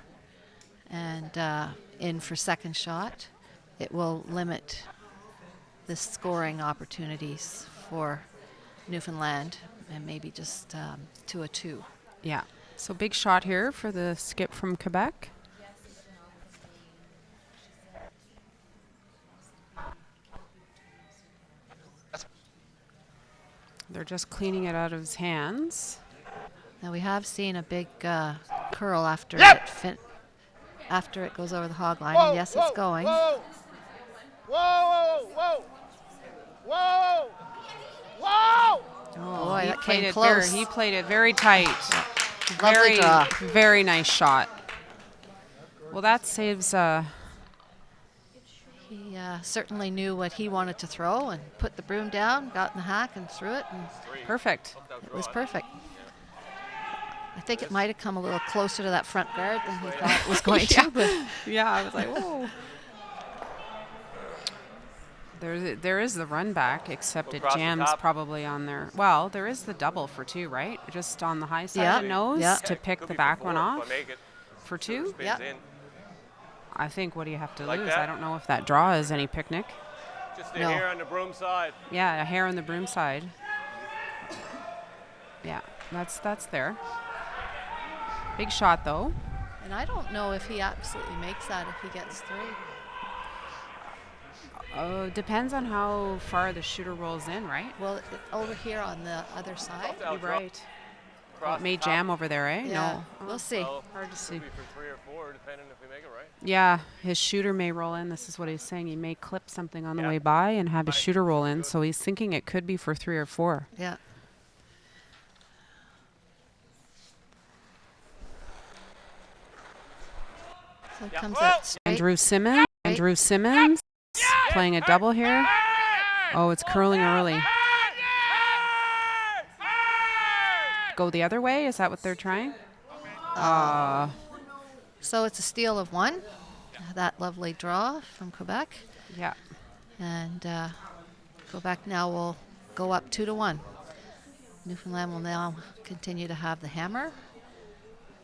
and in for second shot, it will limit the scoring opportunities for Newfoundland and maybe just to a 2. Yeah. So big shot here for the skip from Quebec. They're just cleaning it out of his hands. Now we have seen a big curl after after it goes over the hog line. And yes, it's going. Whoa! Whoa! Whoa! Whoa! Whoa! Oh, boy, he that played came it close. He played it very tight. Lovely Very, draw. very nice shot. Well, that saves. He certainly knew what he wanted to throw and put the broom down, got in the hack and threw it, and Perfect. it was perfect. I think it might have come a little closer to that front guard than he thought it was going to. But Yeah, I was like, whoa. There is the run back, except it Across the jams top. probably on there. Well, there is the double for 2, right? Just on the high side Yeah, of the nose yeah. to pick Could the be for back 4 one if I off make it. for 2. Spins Yep. in. I think what do you have to Like lose? that? I don't know if that draw is any picnic. Just stay No. here on the broom side. Yeah, a hair on the broom side. Yeah, that's there. Big shot though. and I don't know if he absolutely makes that if he gets 3. Depends on how far the shooter rolls in, right? Well, over here on the other side. Out You're drop. right. Across It may the top. jam over there, eh? Yeah, No. we'll see. So Hard to see. could be for 3 or 4, depending if we make it right. Yeah, his shooter may roll in. This is what he's saying. He may clip something on the Yeah. way by and have his Right. shooter roll in. So he's thinking it could be for 3 or 4. Yeah. So it Yeah. comes Whoa! out straight. Andrew Simmons playing a double here. Oh, it's curling early. Go the other way? Is that what they're trying? So it's a steal of 1. That lovely draw from Quebec. Yeah. And Quebec now will go up 2-1. Newfoundland will now continue to have the hammer.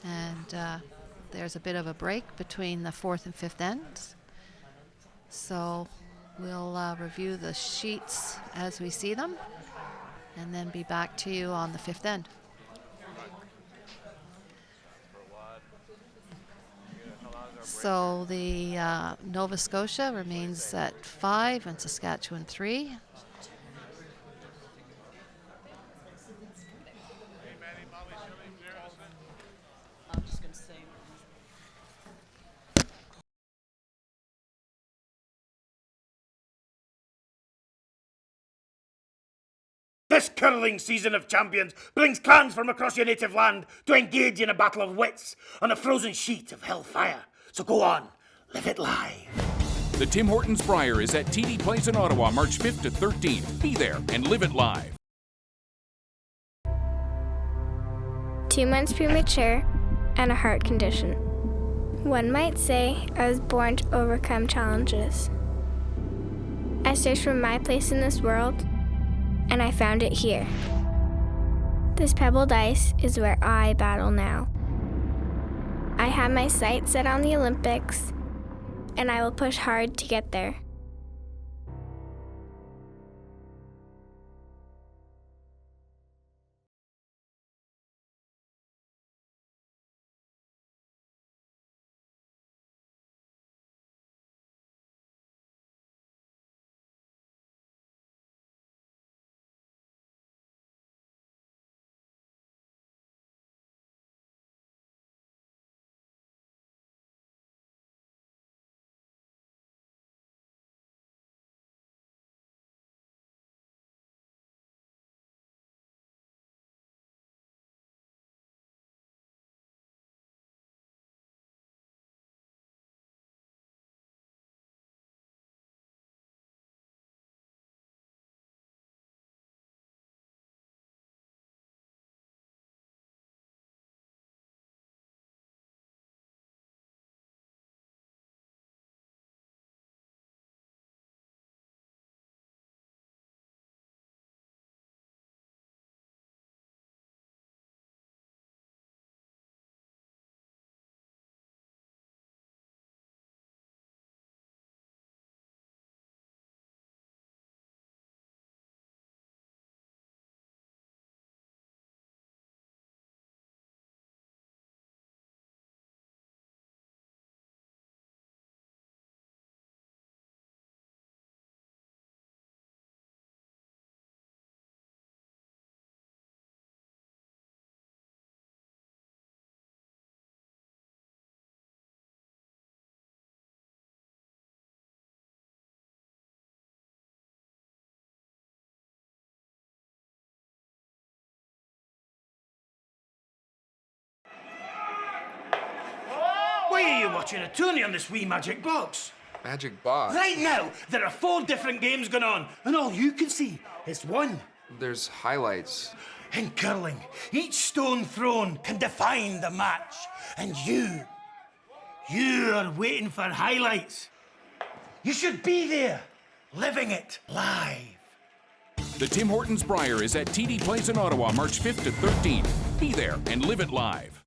And there's a bit of a break between the 4th and 5th ends. So we'll review the sheets as we see them and then be back to you on the 5th end. So the Nova Scotia remains at 5 and Saskatchewan 3. This curling season of champions brings clans from across your native land to engage in a battle of wits on a frozen sheet of hellfire. So go on, live it live. The Tim Hortons Briar is at TD Place in Ottawa, March 5th to 13th. Be there and live it live. 2 months premature and a heart condition. One might say I was born to overcome challenges. I searched for my place in this world, and I found it here. This pebbled ice is where I battle now. I have my sights set on the Olympics, and I will push hard to get there. Why are you watching a tourney on this wee magic box? Magic box? Right now, there are 4 different games going on, and all you can see is one. There's highlights. In curling, each stone thrown can define the match. And you are waiting for highlights. You should be there, living it live. The Tim Hortons Brier is at TD Place in Ottawa, March 5th to 13th. Be there and live it live.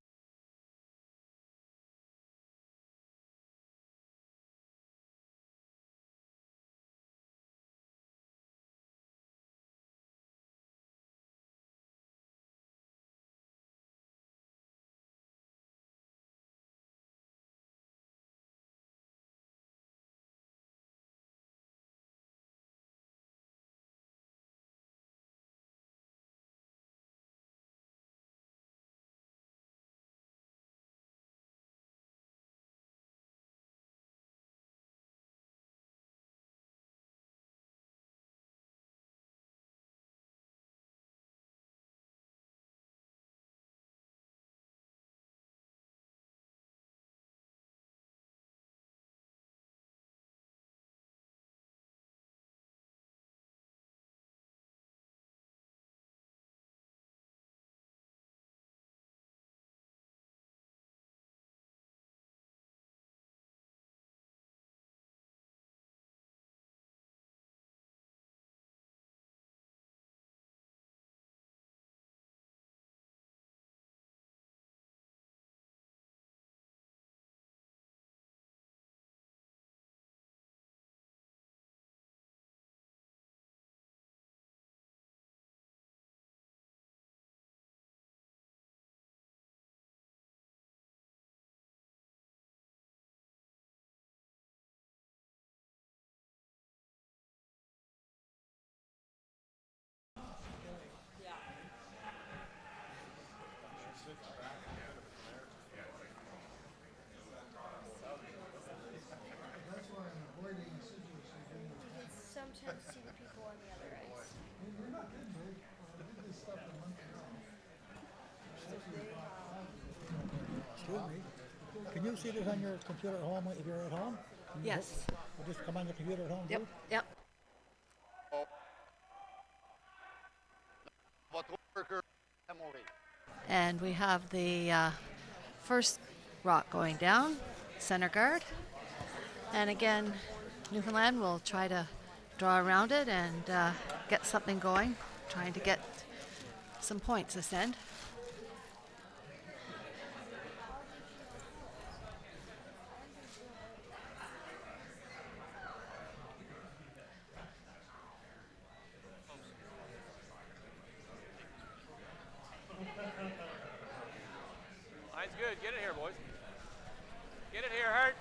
Sometimes see the people on the other ice. Excuse me. Can you see this on your computer at home if you're at home? Can you Yes. just come on your computer at home? Yep, too? yep. And we have the first rock going down, center guard. And again, Newfoundland will try to draw around it and get something going, trying to get some points this end. Line's good. Get it here, boys. Get it here, Hart.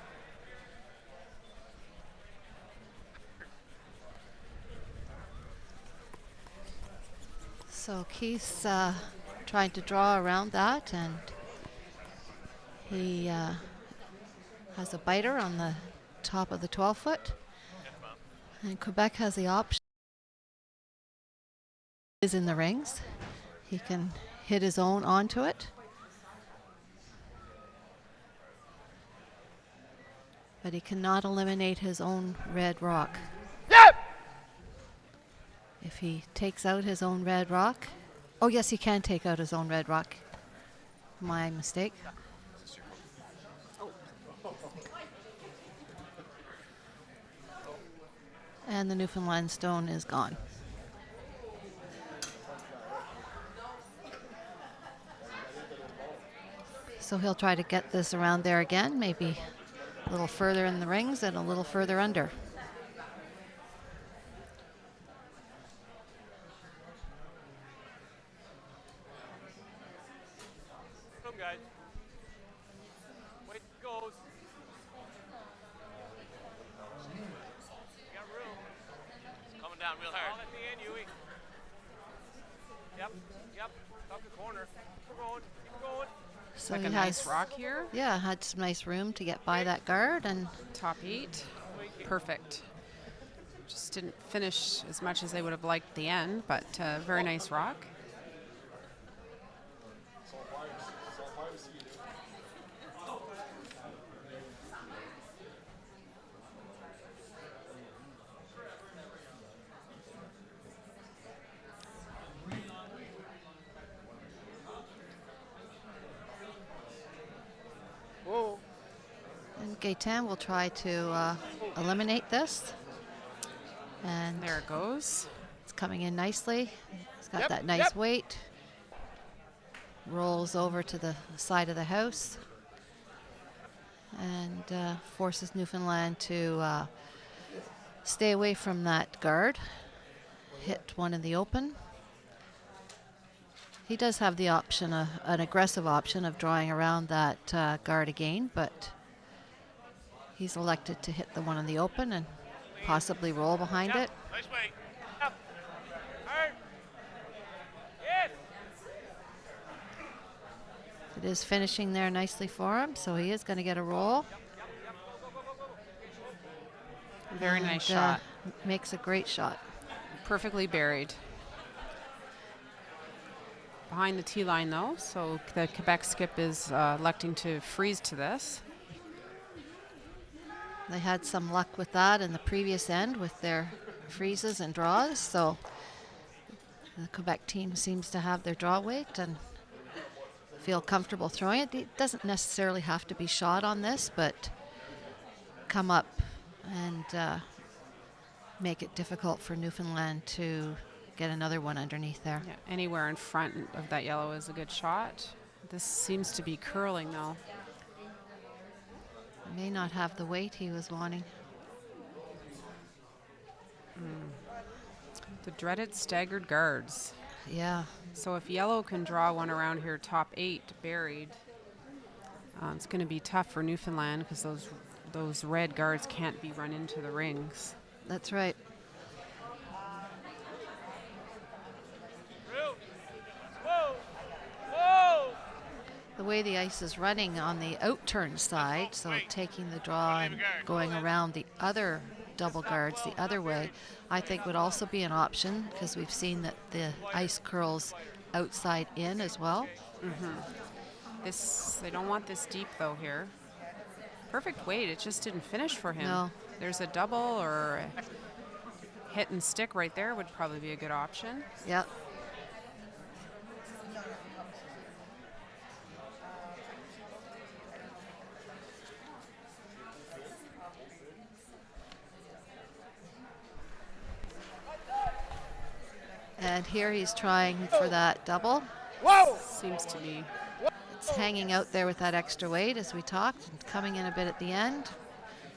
So Keith's trying to draw around that, and he has a biter on the top of the 12-foot. And Quebec has the option. Is in the rings. He can hit his own onto it. But he cannot eliminate his own red rock. Yep. If he takes out his own red rock. Oh, yes, he can take out his own red rock. My mistake. And the Newfoundland stone is gone. So he'll try to get this around there again, maybe a little further in the rings and a little further under. Come, guys. Wait, it goes. We got room. It's coming down real hard. All at the end, Huey. Yep, yep. Up the corner. Keep going, keep going. So Like he a nice rock here. Yeah, had some nice room to get by that guard, and Top 8. Perfect. Just didn't finish as much as they would have liked the end, but very nice rock. Whoa. And Gaetan will try to eliminate this. And There it goes. it's coming in nicely. It's got Yep, that nice yep. weight. Rolls over to the side of the house. And forces Newfoundland to stay away from that guard. Hit one in the open. He does have the option, an aggressive option of drawing around that guard again, but he's elected to hit the one in the open and possibly roll behind it. Nice way. Up. Hard. Yes. It is finishing there nicely for him, so he is going to get a roll. Very nice shot. Makes a great shot. Perfectly buried. Behind the tee line, though, so the Quebec skip is electing to freeze to this. They had some luck with that in the previous end with their freezes and draws, so the Quebec team seems to have their draw weight and feel comfortable throwing it. It doesn't necessarily have to be shot on this, but come up and make it difficult for Newfoundland to get another one underneath there. Yeah, anywhere in front of that yellow is a good shot. This seems to be curling, though. May not have the weight he was wanting. The dreaded staggered guards. Yeah. So if yellow can draw one around here, top 8 buried, it's going to be tough for Newfoundland because those red guards can't be run into the rings. That's right. Whoa. Whoa. The way the ice is running on the outturn side, so taking the draw and going around the other double guards the other way, I think would also be an option because we've seen that the ice curls outside in as well. They don't want this deep, though, here. Perfect weight. It just didn't finish for him. No. There's a double or a hit and stick right there would probably be a good option. Yeah. And here he's trying for that double. Whoa! Seems to be. It's hanging out there with that extra weight as we talked and coming in a bit at the end.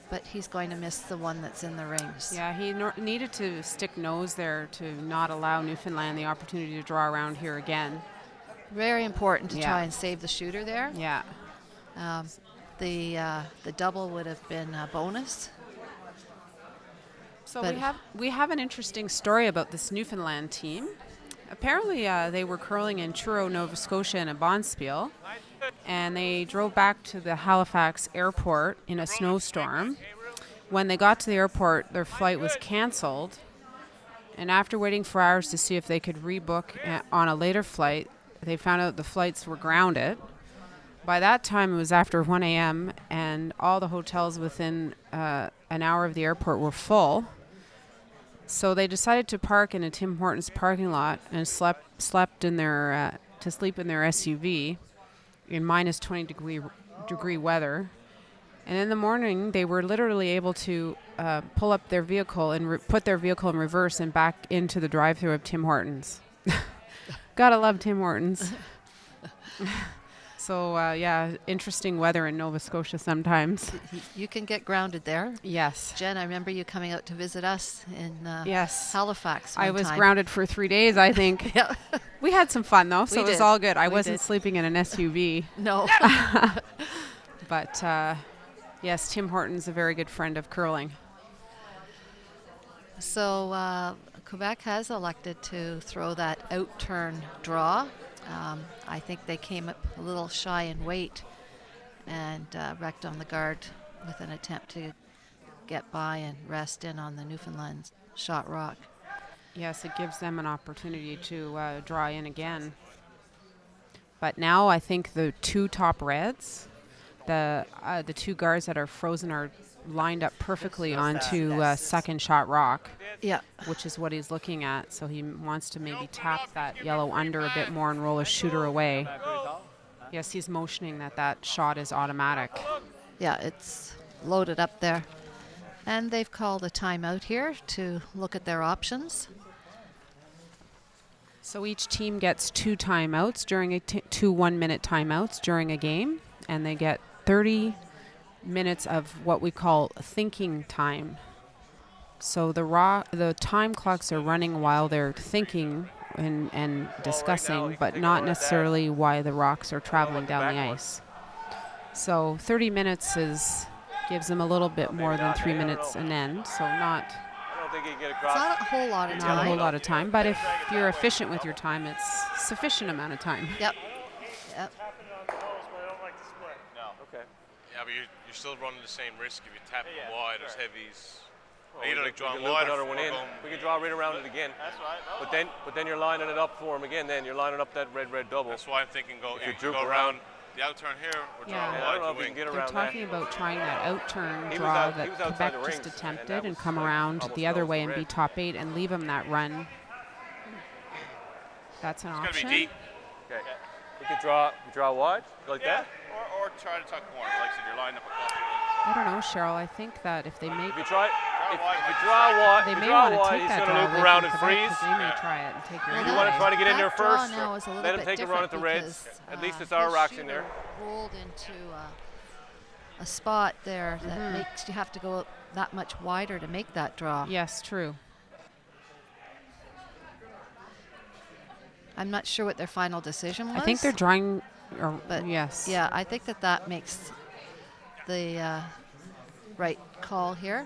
But he's going to miss the one that's in the rings. Yeah, he needed to stick nose there to not allow Newfoundland the opportunity to draw around here again. Very important to Yeah. try and save the shooter there. Yeah. The double would have been a bonus. So But- we have an interesting story about this Newfoundland team. Apparently, they were curling in Truro, Nova Scotia, in a bonspiel, and they drove back to the Halifax airport in a snowstorm. When they got to the airport, their flight was canceled, and after waiting for hours to see if they could rebook on a later flight, they found out the flights were grounded. By that time, it was after 1 a.m., and all the hotels within an hour of the airport were full. So they decided to park in a Tim Hortons parking lot and slept in their to sleep in their SUV in minus 20 degree weather. And in the morning, they were literally able to pull up their vehicle and put their vehicle in reverse and back into the drive-thru of Tim Hortons. Gotta love Tim Hortons. So, yeah, interesting weather in Nova Scotia sometimes. You can get grounded there. Yes. Jen, I remember you coming out to visit us in Yes. Halifax I one was time. grounded for 3 days, I think. Yeah. We had some fun, though, so We it was did. all good. I We wasn't did. sleeping in an SUV. No. But, yes, Tim Hortons, a very good friend of curling. So Quebec has elected to throw that outturn draw. I think they came up a little shy in weight and wrecked on the guard with an attempt to get by and rest in on the Newfoundland shot rock. Yes, it gives them an opportunity to draw in again. But now I think the two top reds the two guards that are frozen are lined up perfectly onto second shot rock, Yeah. which is what he's looking at. So he wants to maybe tap that yellow under a bit more and roll a shooter away. Yes, he's motioning that shot is automatic. Yeah, it's loaded up there. And they've called a timeout here to look at their options. So each team gets 2 timeouts during two 1-minute timeouts during a game, and they get 30 minutes of what we call thinking time. So the time clocks are running while they're thinking and discussing, but not necessarily why the rocks are traveling down the ice. So 30 minutes gives them a little bit more than 3 minutes an end, so not It's not a whole lot of time. not a whole lot of time, but if you're efficient with your time, it's sufficient amount of time. Yep. Yep. Okay. Yeah, but you're still running the same risk if you tap it wide as heavies. Well, Either we like can drawing loop wide another or one in. going. We can draw right around it again. That's right. But then you're lining it up for him again. Then you're lining up that red double. That's why I'm thinking If you you juke go around- around the outturn here or draw Yeah. I wide don't know to if we wing. can get They're around talking that. about trying that outturn He was draw out- he that was outside Quebec the just rings, and attempted that and was come like around almost the other nose way to and be red. top 8 and leave them that run. That's an It's gotta be option. deep. Okay. You can draw wide like that. Or try to tuck corner. Like I said, you're lining up across your wings. I don't know, Cheryl. I think that if they make If you try, if wide. you draw wide, they if you may draw want to wide, take he's that going draw to away loop around from and Quebec, freeze. 'cause they may try it and take your If end you want to away. try to get in there That draw first, now is a little let him bit take a run at the different reds. because, At least it's his our rocks in there. shooter rolled into a spot there that makes you have to go that much wider to make that draw. Yes, true. I'm not sure what their final decision was. I think they're drawing. Or, But yes. Yeah, I think that makes the right call here.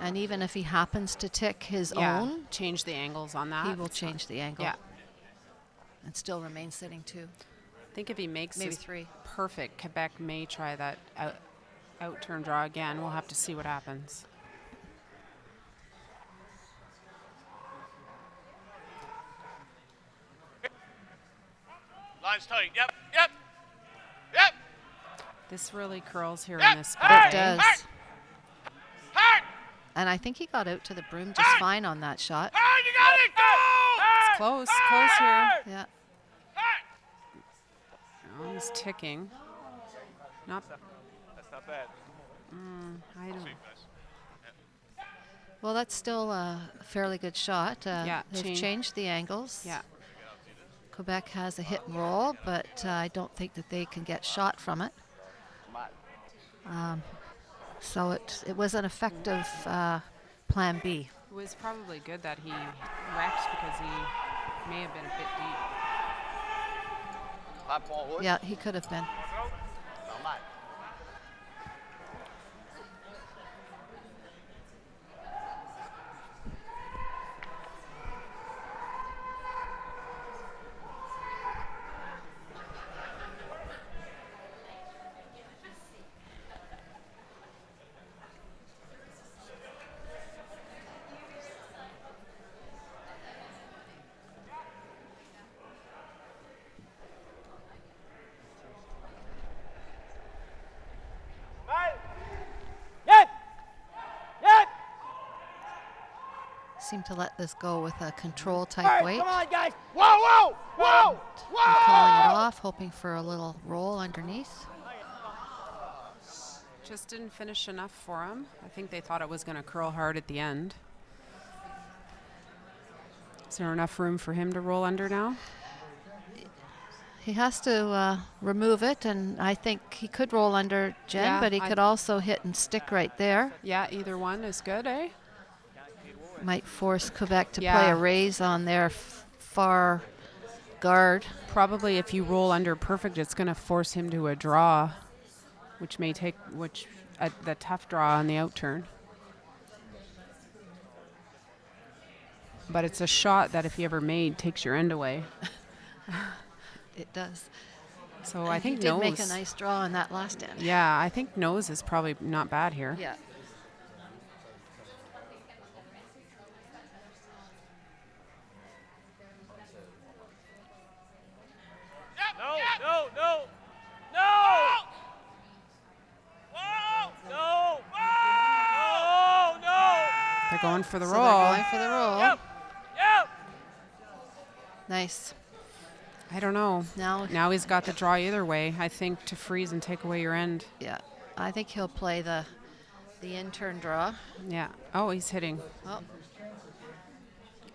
And even if he happens to tick his Yeah, own, change the angles on that. he will It's fine. change the angle. Yeah. And still remain sitting 2. I think if he makes Maybe this 3. perfect, Quebec may try that out-turn draw again. We'll have to see what happens. Line's tight. Yep. Yep. Yep. This really curls here Yep. in this spot. It eh? does. Hard. And I think he got out to the broom just fine on that shot. Hard. You got it. Go. It's close here. Yeah. Hard. Oh, he's ticking. Not. That's not bad. I don't. Well, that's still a fairly good shot. Yeah, They've changed the angles. Yeah. Quebec has a hit and roll, but I don't think that they can get shot from it. So it was an effective plan B. It was probably good that he wrecked because he may have been a bit deep. Yeah, he could have been. Seem to let this go with a control type weight. Come on, guys. Whoa, whoa, whoa, And calling it off, hoping for a little roll underneath. Just didn't finish enough for him. I think they thought it was going to curl hard at the end. Is there enough room for him to roll under now? He has to remove it, and I think he could roll under Jen, Yeah, but he I- could also hit and stick right there. Yeah, either one is good, eh? Might force Quebec to play Yeah. a raise on their far guard. Probably if you roll under perfect, it's going to force him to a draw, which may take the tough draw on the outturn. But it's a shot that if he ever made, takes your end away. It does. So And I think he did nose. make a nice draw on that last end. Yeah, I think nose is probably not bad here. Yeah. No, no, no, no! going for the So roll. they're going for the roll. Yep. Yep. Nice. I don't know. Now He's got the draw either way, I think, to freeze and take away your end. Yeah, I think he'll play the in-turn draw. Yeah. Oh, he's hitting. Oh,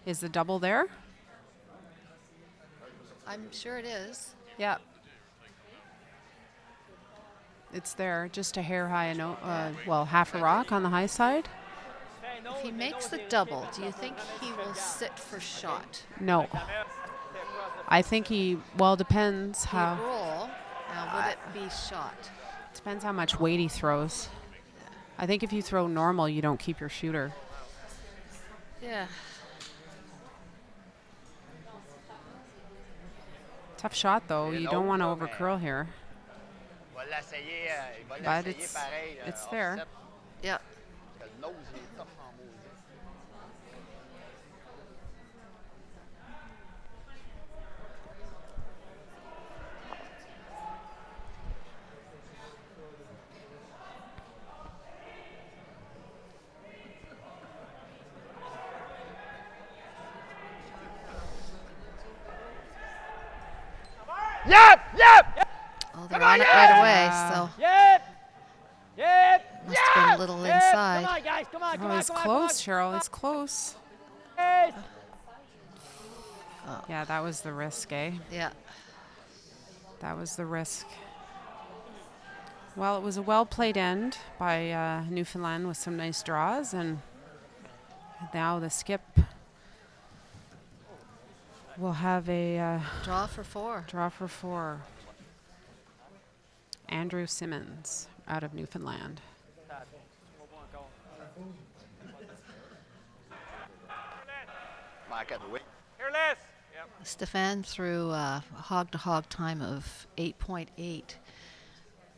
Is the double there? I'm sure it is. Yeah. It's there, just a hair high, half a rock on the high side. If he makes the double, do you think he will sit for shot? No. I think depends He how. roll, would it be shot? Depends how much weight he throws. I think if you throw normal, you don't keep your shooter. Yeah. Tough shot, though. You don't want to over curl here. But it's there. Yeah. Yep, yep. Oh, they're on it right away, so Yep. Yep. must have been a little Yep. inside. Come on, guys. Come on, come Oh, on, it's come on, close, come Cheryl. It's close. on. Yes. Yeah, that was the risk, eh? Yeah. That was the risk. Well, it was a well-played end by Newfoundland with some nice draws, and now the skip will have a Draw for 4. draw for 4. Andrew Simmons out of Newfoundland. Here, Les. Yep. Stefan threw a hog-to-hog time of 8.8,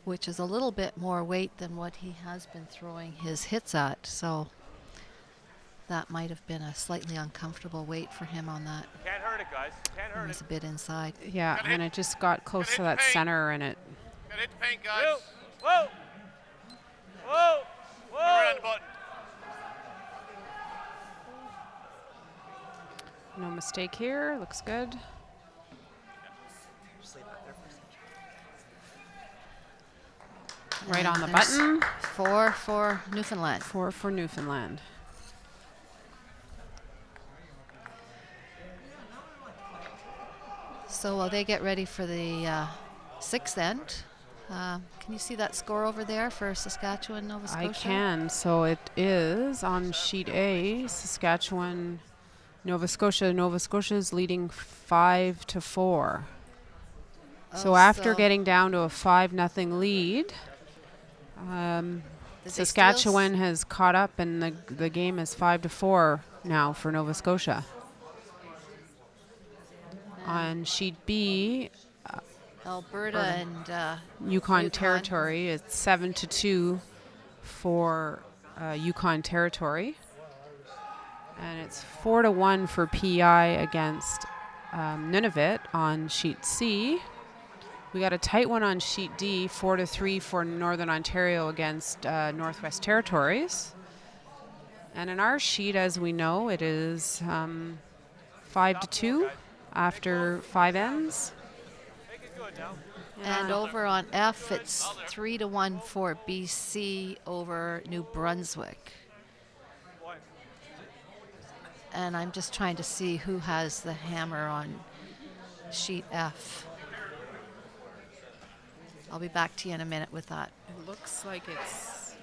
which is a little bit more weight than what he has been throwing his hits at. So that might have been a slightly uncomfortable weight for him on that. Can't hurt it, guys. Can't It hurt was it. a bit inside. Yeah, and it just got close to that center, and it. Gotta hit the paint, Whoa. guys. Whoa. Whoa. Whoa. Around the button. No mistake here. Looks good. Right And on the there's button. 4 for Newfoundland. 4 for Newfoundland. So while they get ready for the 6th end, can you see that score over there for Saskatchewan, Nova Scotia? I can. So it is on sheet A, Saskatchewan, Nova Scotia. Nova Scotia is leading 5-4. So after getting down to a 5-0 lead, Saskatchewan has caught up, and the game is 5-4 now for Nova Scotia. On sheet B, Alberta and Yukon Territory, it's 7-2 for Yukon Territory, and it's 4-1 for PI against Nunavut on sheet C. We got a tight one on sheet D, 4-3 for Northern Ontario against Northwest Territories. And in our sheet, as we know, it is 5-2 after 5 ends. Make it good now. And over on F, it's 3-1 for BC over New Brunswick. And I'm just trying to see who has the hammer on sheet F. I'll be back to you in a minute with that. It looks like it's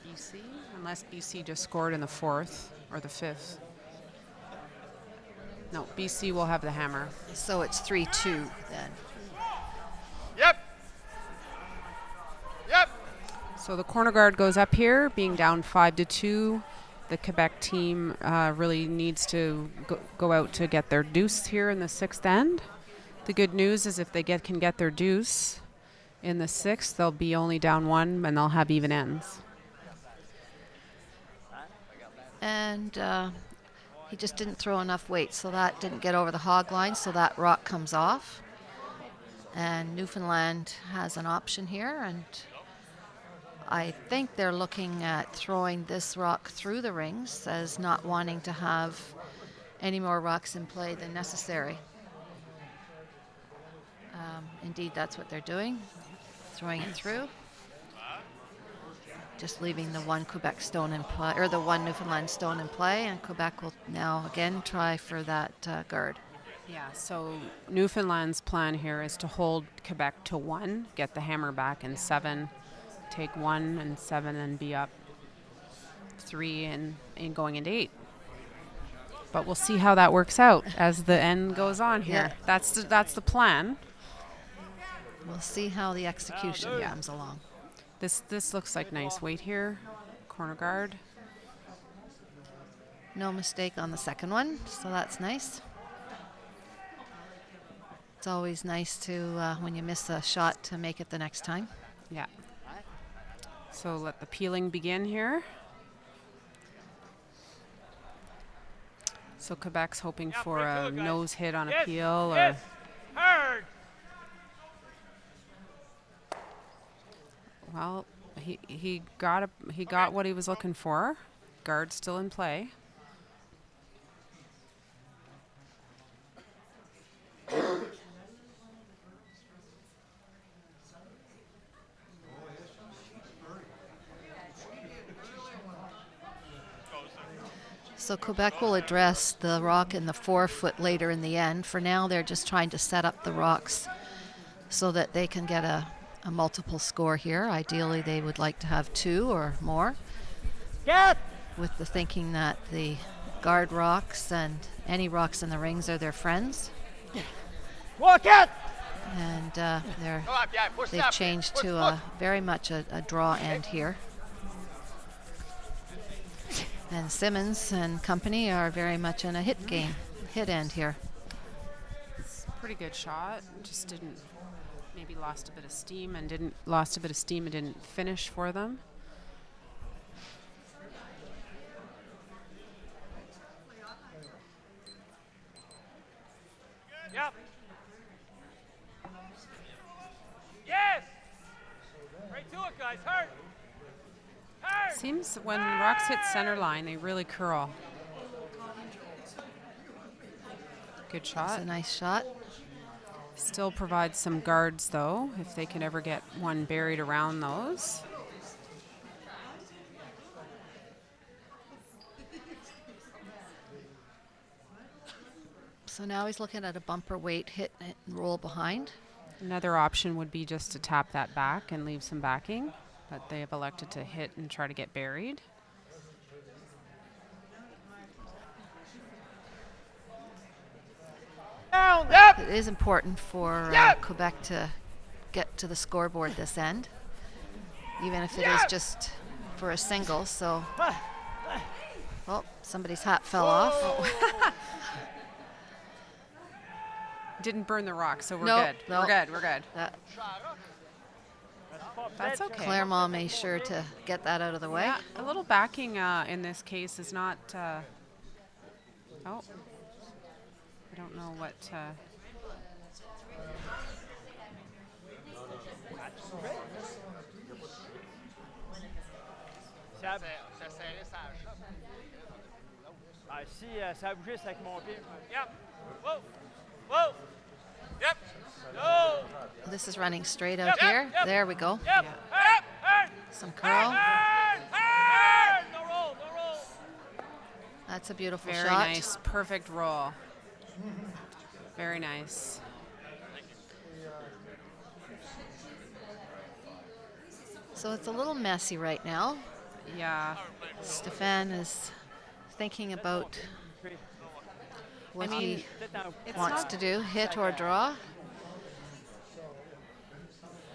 BC, unless BC just scored in the 4th or the 5th. No, BC will have the hammer. So it's 3-2 then. Yep. Yep. So the corner guard goes up here, being down 5-2. The Quebec team really needs to go out to get their deuce here in the 6th end. The good news is if they can get their deuce in the 6th, they'll be only down 1 and they'll have even ends. And he just didn't throw enough weight, so that didn't get over the hog line, so that rock comes off. And Newfoundland has an option here, and I think they're looking at throwing this rock through the rings as not wanting to have any more rocks in play than necessary. Indeed, that's what they're doing, throwing it through. Just leaving the one Quebec stone in play, or the one Newfoundland stone in play, and Quebec will now again try for that guard. Yeah, so Newfoundland's plan here is to hold Quebec to 1, get the hammer back in 7, take 1 and 7 and be up 3 and going into 8. But we'll see how that works out as the end goes on here. Yeah. That's the plan. We'll see how the execution comes along. This looks like nice weight here. Corner guard. No mistake on the second one, so that's nice. It's always nice to, when you miss a shot, to make it the next time. Yeah. So let the peeling begin here. So Quebec's hoping for a nose hit on a peel or Hard. well, he got what he was looking for. Guard still in play. So Quebec will address the rock in the 4-foot later in the end. For now, they're just trying to set up the rocks so that they can get a multiple score here. Ideally, they would like to have 2 or more, with the thinking that the guard rocks and any rocks in the rings are their friends. Walk it! And they've changed to very much a draw end here. And Simmons and company are very much in a hit end here. It's a pretty good shot. Just didn't, maybe lost a bit of steam and didn't finish for them. Yep. Yes! Right to it, guys. Hard. Seems when rocks hit center line, they really curl. Good shot. That's a nice shot. Still provides some guards, though, if they can ever get one buried around those. So now he's looking at a bumper weight hit and roll behind. Another option would be just to tap that back and leave some backing, but they have elected to hit and try to get buried. Down. Yep. It is important for Quebec to get to the scoreboard this end, even if it is just for a single. So, oh, somebody's hat fell off. Didn't burn the rock, so we're Nope, good. nope. We're good. That's okay. Claremont made sure to get that out of the way. Yeah, a little backing in this case is not. Oh, I don't know what. Si ça a bougé, c'est avec mon pied. Yep. Whoa. Whoa. Yep. No. This is running straight out here. Yep. There we go. Yep. Yep. Some curl. No roll. No roll. That's a beautiful Very shot. nice, perfect roll. Very nice. So it's a little messy right now. Yeah. Stefan is thinking about what he wants to do, hit or draw.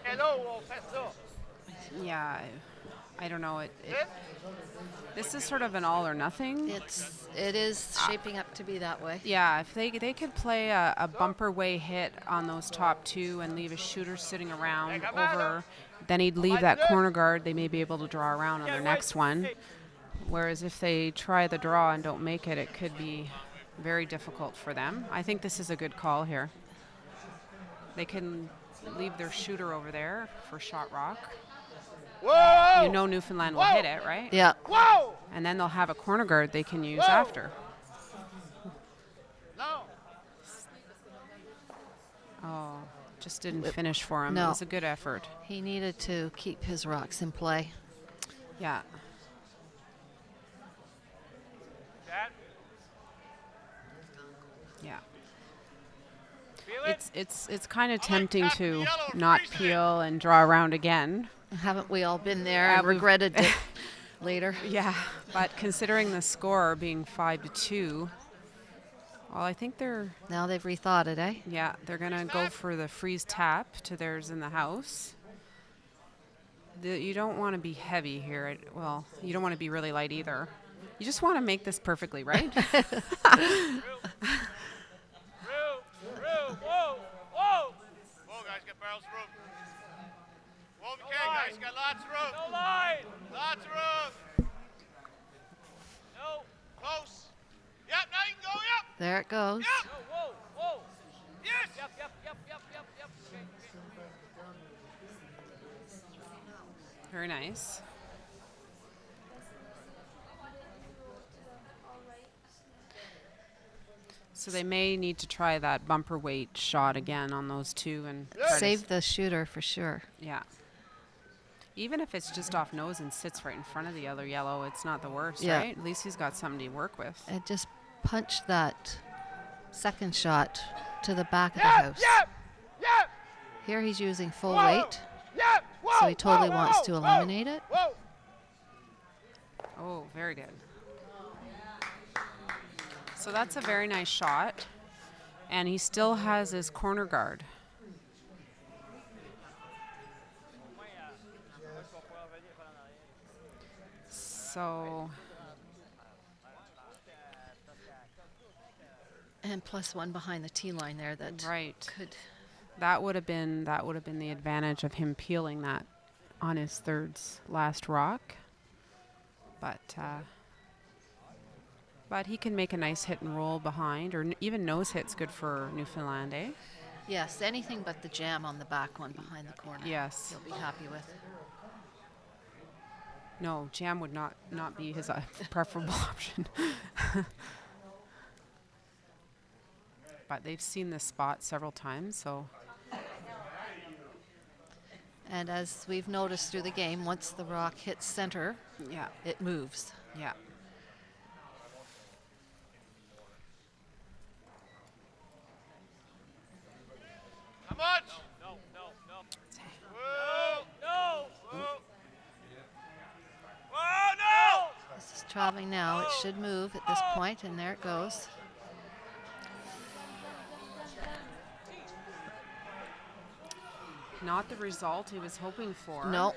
Hello, on fait ça. Yeah, I don't know. This is sort of an all or nothing. It is shaping up to be that way. Yeah, if they could play a bumper way hit on those top 2 and leave a shooter sitting around over, then he'd leave that corner guard. They may be able to draw around on their next one. Whereas if they try the draw and don't make it, it could be very difficult for them. I think this is a good call here. They can leave their shooter over there for shot rock. Whoa! You know Newfoundland will hit it, right? Yeah. Whoa! And then they'll have a corner guard they can use Whoa! after. No. Oh, just didn't finish for him. It No. was a good effort. He needed to keep his rocks in play. Yeah. That. Yeah. Feel it? It's kind of tempting tapping to the yellow, not freezing it. peel and draw around again. Haven't we all been there Yeah, and we've- regretted it later? Yeah, but considering the score being 5-2, well, I think they're Now they've rethought it, eh? they're gonna go for the freeze tap to theirs in the house. You don't want to be heavy here. Well, you don't want to be really light either. You just want to make this perfectly, right? Through. Whoa. Whoa. Whoa, guys, get barrels of room. Whoa, okay, guys, got lots of room. No line. Lots of room. No. Close. Yep, now you can go, yep. There it goes. Yep. Whoa. Yes. Yep. Okay. Very nice. So they may need to try that bumper weight shot again on those two and try to Save the shooter for sure. yeah. Even if it's just off nose and sits right in front of the other yellow, it's not the worst, Yeah. right? At least he's got something to work with. And just punch that second shot to the back of the house. Yep. Here he's using full Whoa. weight, Yep. Whoa. so he totally whoa, wants whoa, to whoa, eliminate it. Whoa. Oh, very good. So that's a very nice shot. And he still has his corner guard. So And plus one behind the tee line there that right. could. That would have been the advantage of him peeling that on his last rock. But he can make a nice hit and roll behind, or even nose hit's good for Newfoundland, eh? Yes, anything but the jam on the back one behind the corner. Yes. He'll be happy with. No, jam would not be his preferable option. But they've seen this spot several times, so. And as we've noticed through the game, once the rock hits center, Yeah. it moves. Yeah. How much? No. Whoa. No. Whoa, no. This is traveling now. It should move at this point, and there it goes. Not the result he was hoping for. No.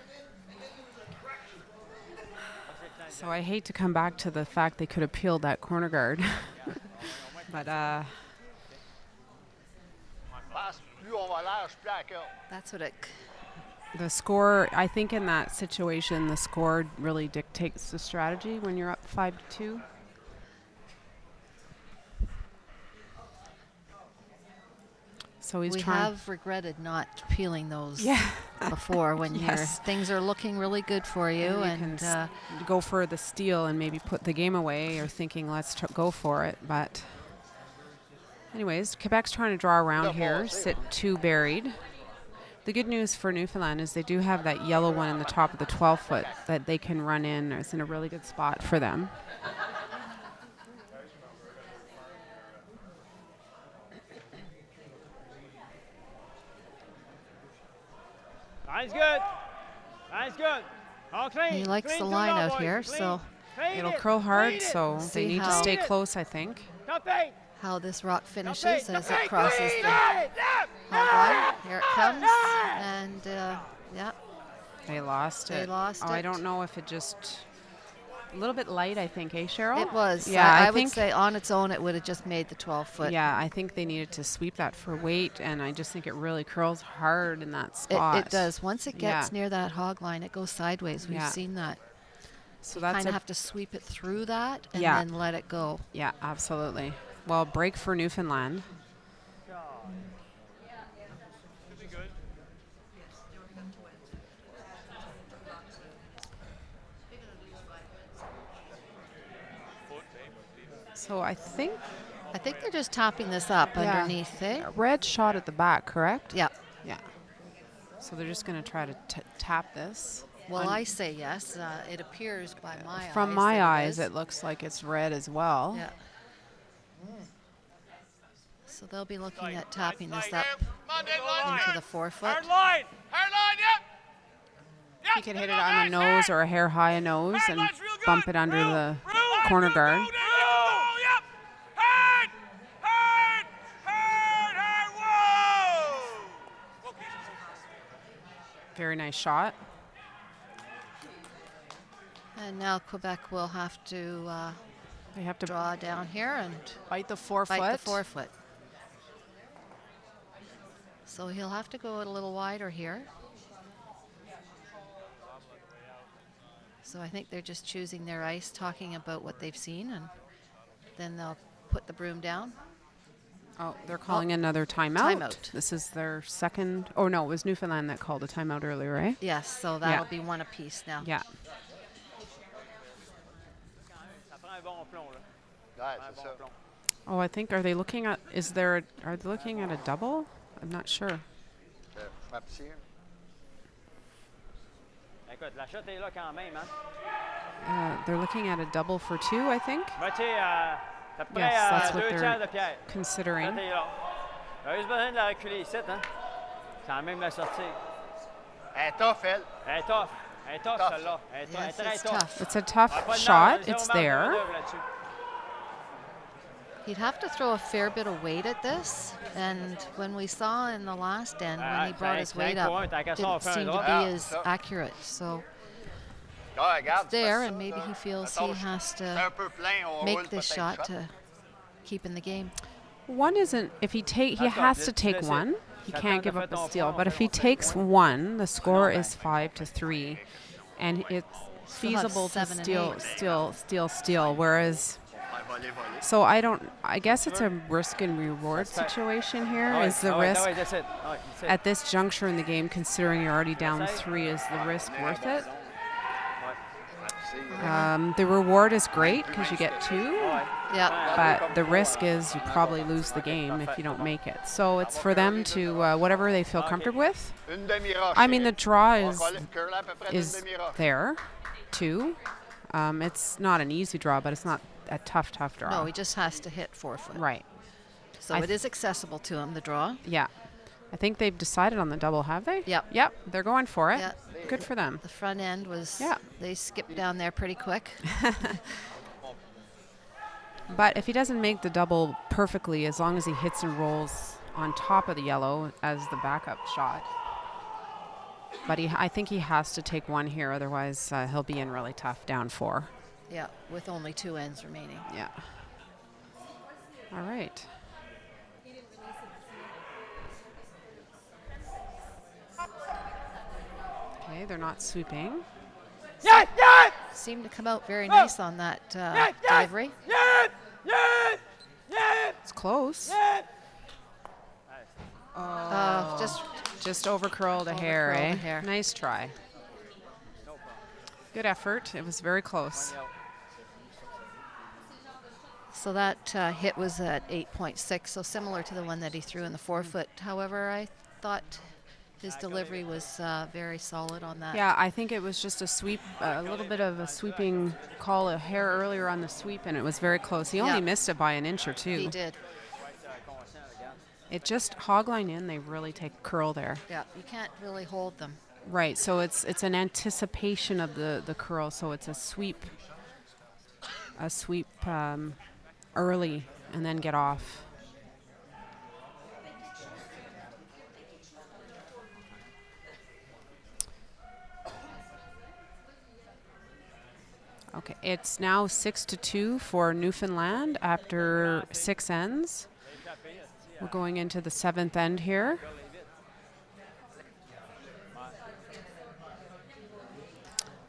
So I hate to come back to the fact they could have peeled that corner guard. But That's what it. the score, I think in that situation, the score really dictates the strategy when you're up 5-2. So he's We trying. have regretted not peeling those Yeah. before when Yes. things are looking really good for you, and and you can go for the steal and maybe put the game away, or thinking let's go for it. But anyways, Quebec's trying to draw around here, sit two buried. The good news for Newfoundland is they do have that yellow one in the top of the 12-foot that they can run in. It's in a really good spot for them. Line's good. Line's good. All clean. he likes Clean the to line the out boys. here, Clean. so Clean It'll it. curl hard, Clean it. so they See need to how- stay close, I think. Top eight. how this rock Top finishes eight. as Top it eight. crosses Clean. the Line. hog line. Here it comes, and yeah, They lost They it. lost I it. don't know if it just a little bit light, I think, eh, Cheryl? it was. Yeah, I think would say on its own it would have just made the 12-foot. Yeah, I think they needed to sweep that for weight, and I just think it really curls hard in that It, spot. it does. Once it gets Yeah. near that hog line, it goes sideways. We've Yeah. seen that. So Kind that's of have to sweep it through that and Yeah. then let it go. yeah, absolutely. Well, break for Newfoundland. Should be good. So I think they're just topping this up Yeah. underneath, eh? red shot at the back, correct? Yeah. Yeah. So they're just going to try to tap this. Well, I say yes. It appears by my eyes. From my that eyes, is. it looks like it's red as well. Yeah. So they'll be looking at tapping this up into the 4-foot. Hard line. Hard line, yep. Yep. He could hit it on the nose or a hair high a nose and bump it under the corner guard. Yep. Hard. Hard. Hard. Hard. Whoa. Okay. Very nice shot. And now Quebec will have to They have to draw down here and bite the 4-foot. bite the 4-foot. So he'll have to go a little wider here. So I think they're just choosing their ice, talking about what they've seen, and then they'll put the broom down. Oh, they're calling another timeout. Timeout. This is their second. Oh, no, it was Newfoundland that called a timeout earlier, right? Yes, so that'll be one apiece now. Yeah. Ça prend un bon plomb, là. Ouais, Un c'est bon ça. plomb. Oh, I think, are they looking at, are they looking at a double? I'm not sure. Ma petite. Écoute, la shot est là quand même, hein. They're looking at a double for 2, I think. Ben, tu sais, t'as près Yes, that's what 2 tiers de they're pierre. considering. Là, t'es là. T'as juste besoin de la reculer ici, hein. Quand même la sortir. Elle est tough, elle. Elle est tough. Elle est tough, Tough. celle-là. Elle est Yes, elle est très it's tough. tough. It's a tough Pas de shot. marge, It's zéro marge de there. manœuvre là-dessus. He'd have to throw a fair bit of weight at this, and when we saw in the last end, when he brought his weight up, didn't seem to be as accurate. So Ah, regarde, it's there, c'est and ça, maybe là. he feels Mettons, he has c'est to un peu plein, on roule make this peut-être shot shot. to keep in the game. One isn't, if he That's has right, to take that's it. one. He Chacun can't de give fait up a ton steal. point, But on if fait he mon takes point. one, the score ben. is 5-3, and it's Still have feasible to 7 and steal. Whereas, so I guess it's a risk and reward That's right. situation here. Ah ouais, Is the ah ouais, risk ah ouais, that's it. Ah ouais, that's it. at this juncture in the game, considering you're already down 3, is the risk worth it? The reward is great because you get 2. Ah ouais. Yeah. But the risk is you probably lose the game if you don't make it. So it's for them to whatever they feel comfortable with. Une demi-roche. I mean, the draw On is va aller curler à peu près d'une is demi-roche. there, too. It's not an easy draw, but it's not a tough draw. No, he just has to hit 4-foot. Right. So I it is accessible to him, the draw. Yeah. I think they've decided on the double, have they? Yep. Yep. They're going for it. Yeah. Good for them. The front end was, Yeah. they skipped down there pretty quick. But if he doesn't make the double perfectly, as long as he hits and rolls on top of the yellow as the backup shot. But I think he has to take one here, otherwise he'll be in really tough, down 4. Yeah, with only 2 ends remaining. Yeah. All right. Okay, they're not sweeping. Yeah, yeah, Seemed to come out very nice on that delivery. yeah, yeah, yeah, It's close. yeah. Just Just overcurled a hair, Overcurled eh? a hair. Nice try. Good effort. It was very close. so that hit was at 8.6, so similar to the one that he threw in the 4-foot. However, I thought his delivery was very solid on that. Yeah, I think it was just a sweep, a little bit of a sweeping call, a hair earlier on the sweep, and it was very close. He only Yeah. missed it by an inch or 2. He did. It just hogline in. They really take curl there. Yeah, you can't really hold them. Right. So it's an anticipation of the curl. So it's a sweep early and then get off. Okay, it's now 6-2 for Newfoundland after 6 ends. We're going into the 7th end here.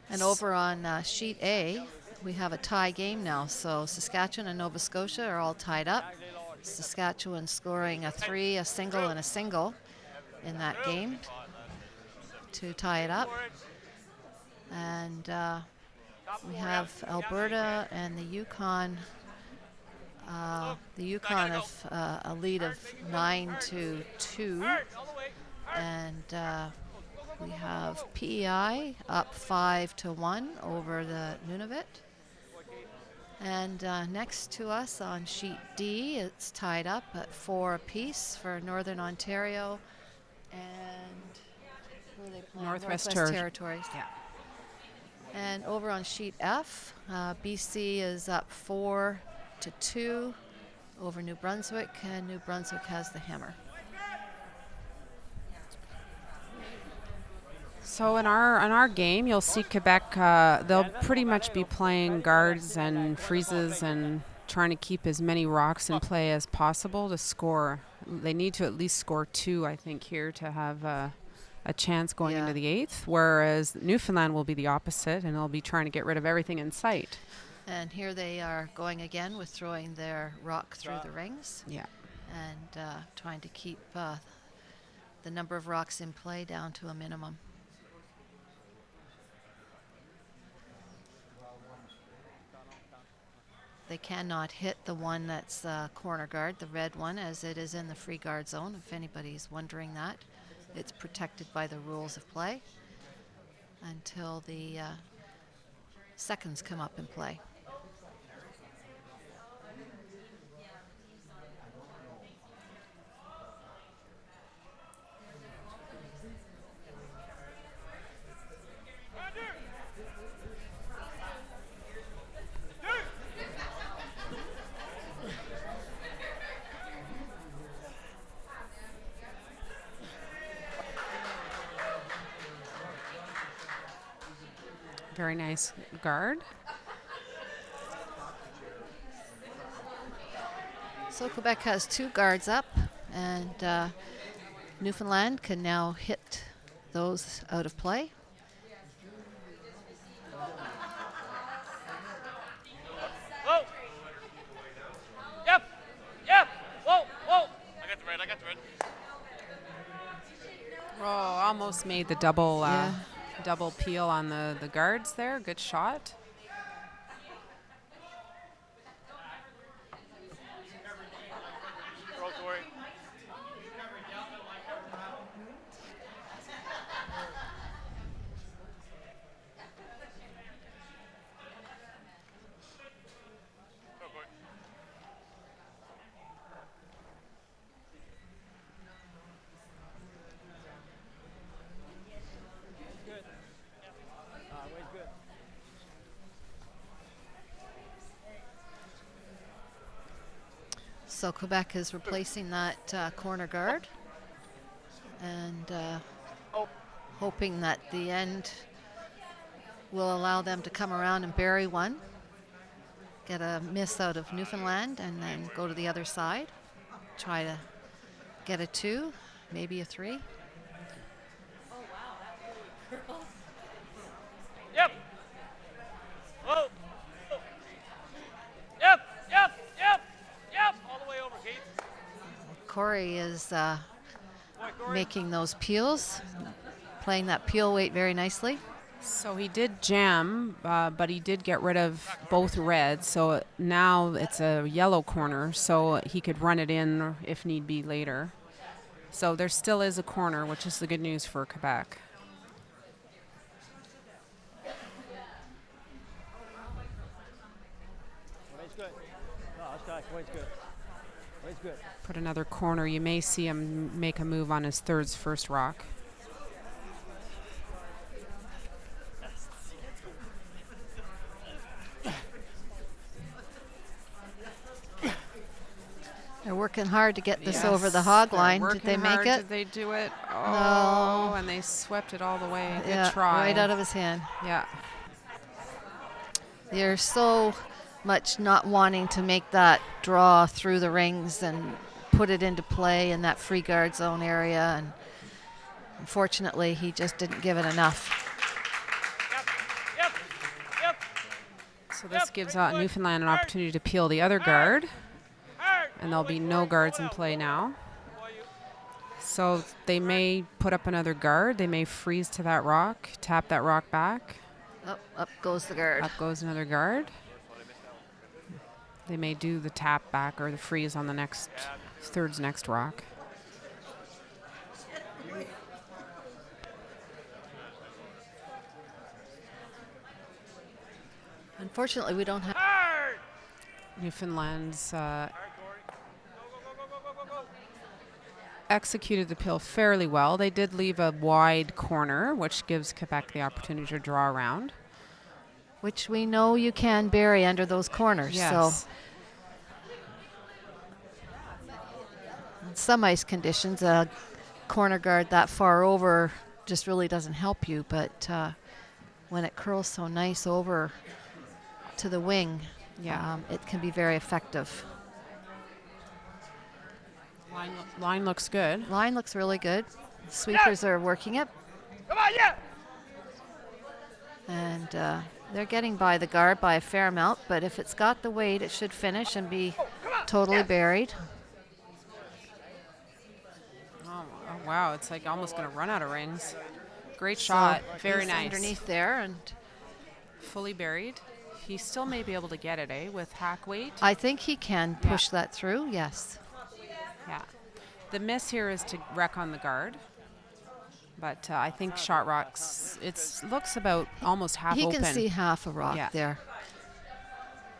And over on sheet A, we have a tie game now. So Saskatchewan and Nova Scotia are all tied up. Saskatchewan scoring a 3, a single, and a single in that game to tie it up. And we have Alberta and the Yukon The Yukon have a lead of 9-2, and we have PEI up 5-1 over the Nunavut. And next to us on sheet D, it's tied up at 4 apiece for Northern Ontario and who are they playing? Northwest Territories. Yeah. And over on sheet F, BC is up 4-2 over New Brunswick, and New Brunswick has the hammer. So in our game, you'll see Quebec. They'll pretty much be playing guards and freezes and trying to keep as many rocks in play as possible to score. They need to at least score 2, I think, here to have a chance going into the 8th. Whereas Newfoundland will be the opposite, and they'll be trying to get rid of everything in sight. And here they are going again with throwing their rock through the rings. Yeah. And trying to keep the number of rocks in play down to a minimum. They cannot hit the one that's corner guard, the red one, as it is in the free guard zone. If anybody's wondering that, it's protected by the rules of play until the seconds come up in play. Very nice guard. So Quebec has 2 guards up, and Newfoundland can now hit those out of play. Whoa! Yep! Yep! Whoa! Whoa! I got the red. Oh, almost made the double double peel on the guards there. Good shot. So Quebec is replacing that corner guard and hoping that the end will allow them to come around and bury one, get a miss out of Newfoundland, and then go to the other side, try to get a 2, maybe a 3. Yep. Whoa. Yep. Yep. Yep. Yep. All the way over, Keith. Corey is making those peels, playing that peel weight very nicely. So he did jam, but he did get rid of both reds. So now it's a yellow corner, so he could run it in if need be later. So there still is a corner, which is the good news for Quebec. Put another corner. You may see him make a move on his first rock. They're working hard to get this over the hog line. Did they make it? Did they do it? No. Oh, and they swept it all the way. Yeah, Good try. right out of his hand. Yeah. They're so much not wanting to make that draw through the rings and put it into play in that free guard zone area, and unfortunately he just didn't give it enough. So this gives Newfoundland an opportunity to peel the other guard, and there'll be no guards in play now. So they may put up another guard. They may freeze to that rock, tap that rock back. Up goes the guard. Up goes another guard. They may do the tap back or the freeze on the next third's next rock. Unfortunately, we don't have. Newfoundland's executed the pill fairly well. They did leave a wide corner, which gives Quebec the opportunity to draw around. Which we know you can bury under those corners. Yes. So in some ice conditions, a corner guard that far over just really doesn't help you. But when it curls so nice over to the wing, it can be very effective. Line looks good. Line looks really good. Sweepers are working it. Come on, yeah! And they're getting by the guard by a fair amount, but if it's got the weight, it should finish and be totally buried. Oh, wow, it's like almost going to run out of rings. Great shot, very he's nice. Underneath there and fully buried. He still may be able to get it, with hack weight. I think he can push that through, yes. Yeah. The miss here is to wreck on the guard. But I think shot rocks, it looks about almost half he open. He can see half a rock there.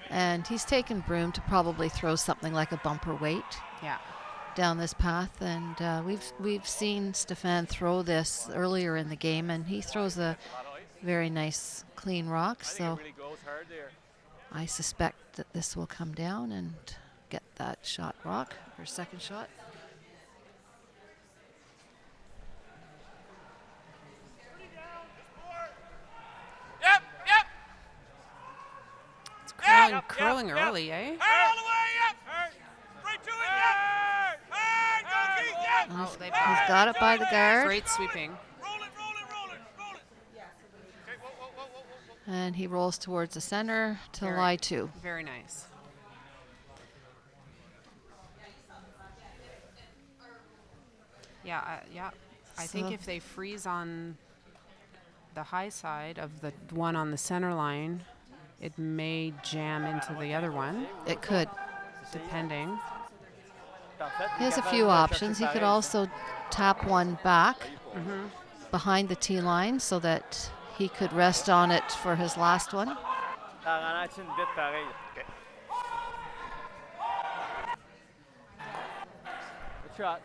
And he's taken Broom to probably throw something like a bumper weight down this path. And we've seen Stéphane throw this earlier in the game, and he throws a very nice, clean rock. So I suspect that this will come down and get that shot rock, or second shot. Curling early, eh? All the way up! Right to it! Oh, he's got it by the guard. Great sweeping. Roll it! And he rolls towards the center to lie two. Very nice. I think if they freeze on the high side of the one on the center line, it may jam into the other one. It could. Depending. He has a few options. He could also tap one back behind the tee line so that he could rest on it for his last one. Good shot.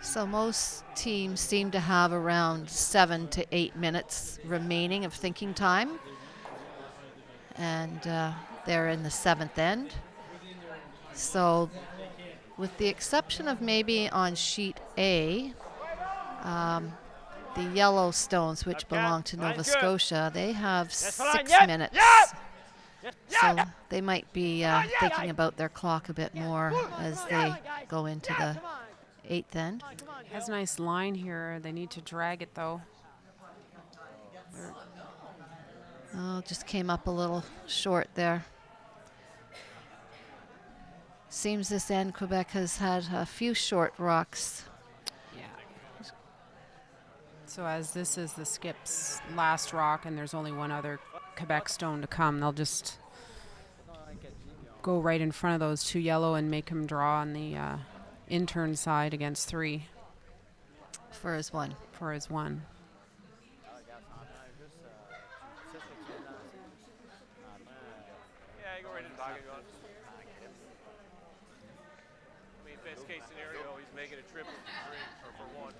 So most teams seem to have around 7 to 8 minutes remaining of thinking time. And they're in the seventh end. So with the exception of maybe on sheet A, the Yellowstones, which belong to Nova Scotia, they have 6 minutes. So they might be thinking about their clock a bit more as they go into the 8th end. Has a nice line here. They need to drag it though. Oh, just came up a little short there. Seems this end Quebec has had a few short rocks. Yeah. So as this is the skip's last rock and there's only one other Quebec stone to come, they'll just go right in front of those two yellow and make him draw on the intern side against 3. For his one. For his one. Yeah, you go right in the pocket. I mean, best case scenario, he's making a triple for 3 or for 1.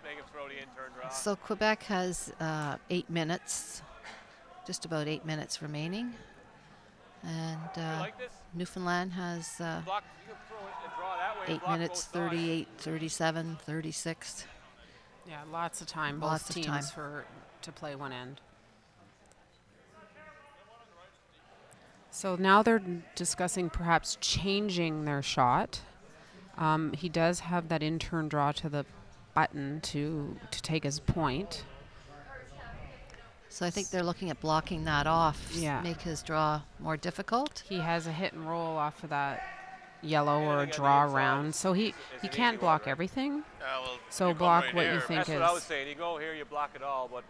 Make him throw the intern draw. So Quebec has 8 minutes, just about 8 minutes remaining. And Newfoundland has 8 minutes, 38, 37, 36. Yeah, lots of time, both teams to play one end. So now they're discussing perhaps changing their shot. He does have that in-turn draw to the button to take his point. So I think they're looking at blocking that off, Yeah. make his draw more difficult. He has a hit and roll off of that yellow or a draw round, so he can't block everything. So block what you think That's is. what I was saying. You go here, you block it all, but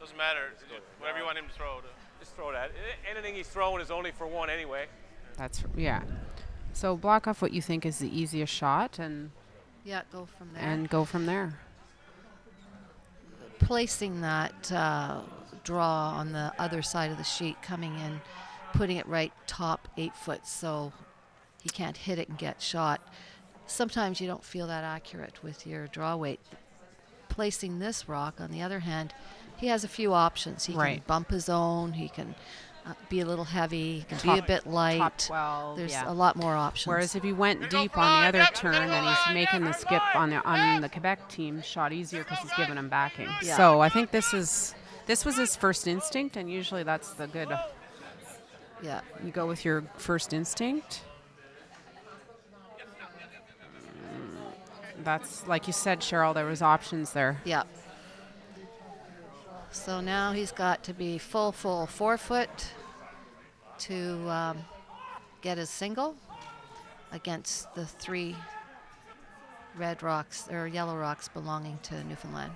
Doesn't matter. Whatever you want him to throw. just throw that. Anything he's throwing is only for one anyway. That's yeah. So block off what you think is the easiest shot and Yeah, go from there. and go from there. Placing that draw on the other side of the sheet, coming in, putting it right top 8 foot so he can't hit it and get shot. Sometimes you don't feel that accurate with your draw weight. Placing this rock, on the other hand, he has a few options. He can Right. bump his own, he can be a little heavy, he can be a bit light. Top 12. There's yeah. a lot more options. Whereas if he went deep on the other turn, then he's making the skip on the Quebec team shot easier because he's giving him backing. Yeah. So I think this was his first instinct, and usually that's the good. Yeah. You go with your first instinct. That's like you said, Cheryl. There was options there. Yeah. So now he's got to be full 4 foot to get his single against the 3 red rocks or yellow rocks belonging to Newfoundland.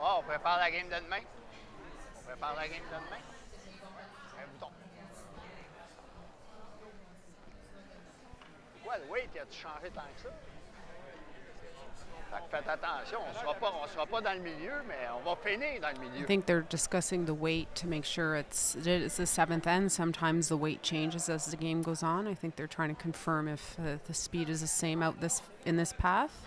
Oh, on prépare la game de demain. On prépare la game de demain. Un bouton. Quoi, le weight, as-tu changé tant que ça? Fait que faites attention, on sera pas dans le milieu, mais on va finir dans le milieu. I think they're discussing the weight to make sure it's the 7th end. Sometimes the weight changes as the game goes on. I think they're trying to confirm if the speed is the same out in this path.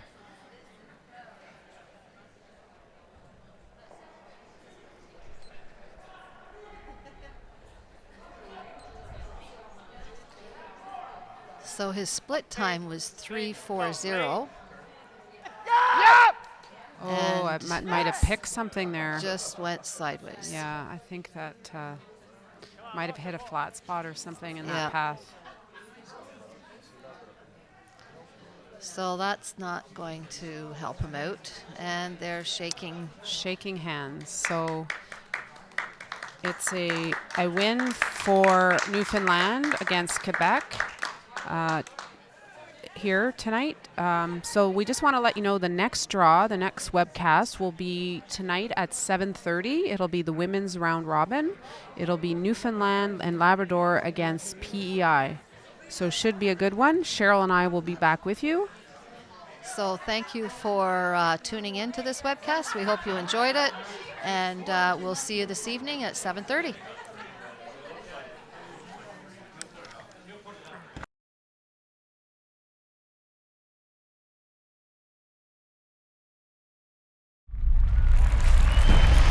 So his split time was 3:40. Oh, I might have picked something there. Just went sideways. Yeah, I think that might have hit a flat spot or something in Yeah. that path. So that's not going to help him out. And they're shaking hands. So it's a win for Newfoundland against Quebec here tonight. So we just want to let you know the next draw, the next webcast will be tonight at 7:30. It'll be the women's round robin. It'll be Newfoundland and Labrador against PEI. So should be a good one. Cheryl and I will be back with you. So thank you for tuning in to this webcast. We hope you enjoyed it, and we'll see you this evening at 7:30.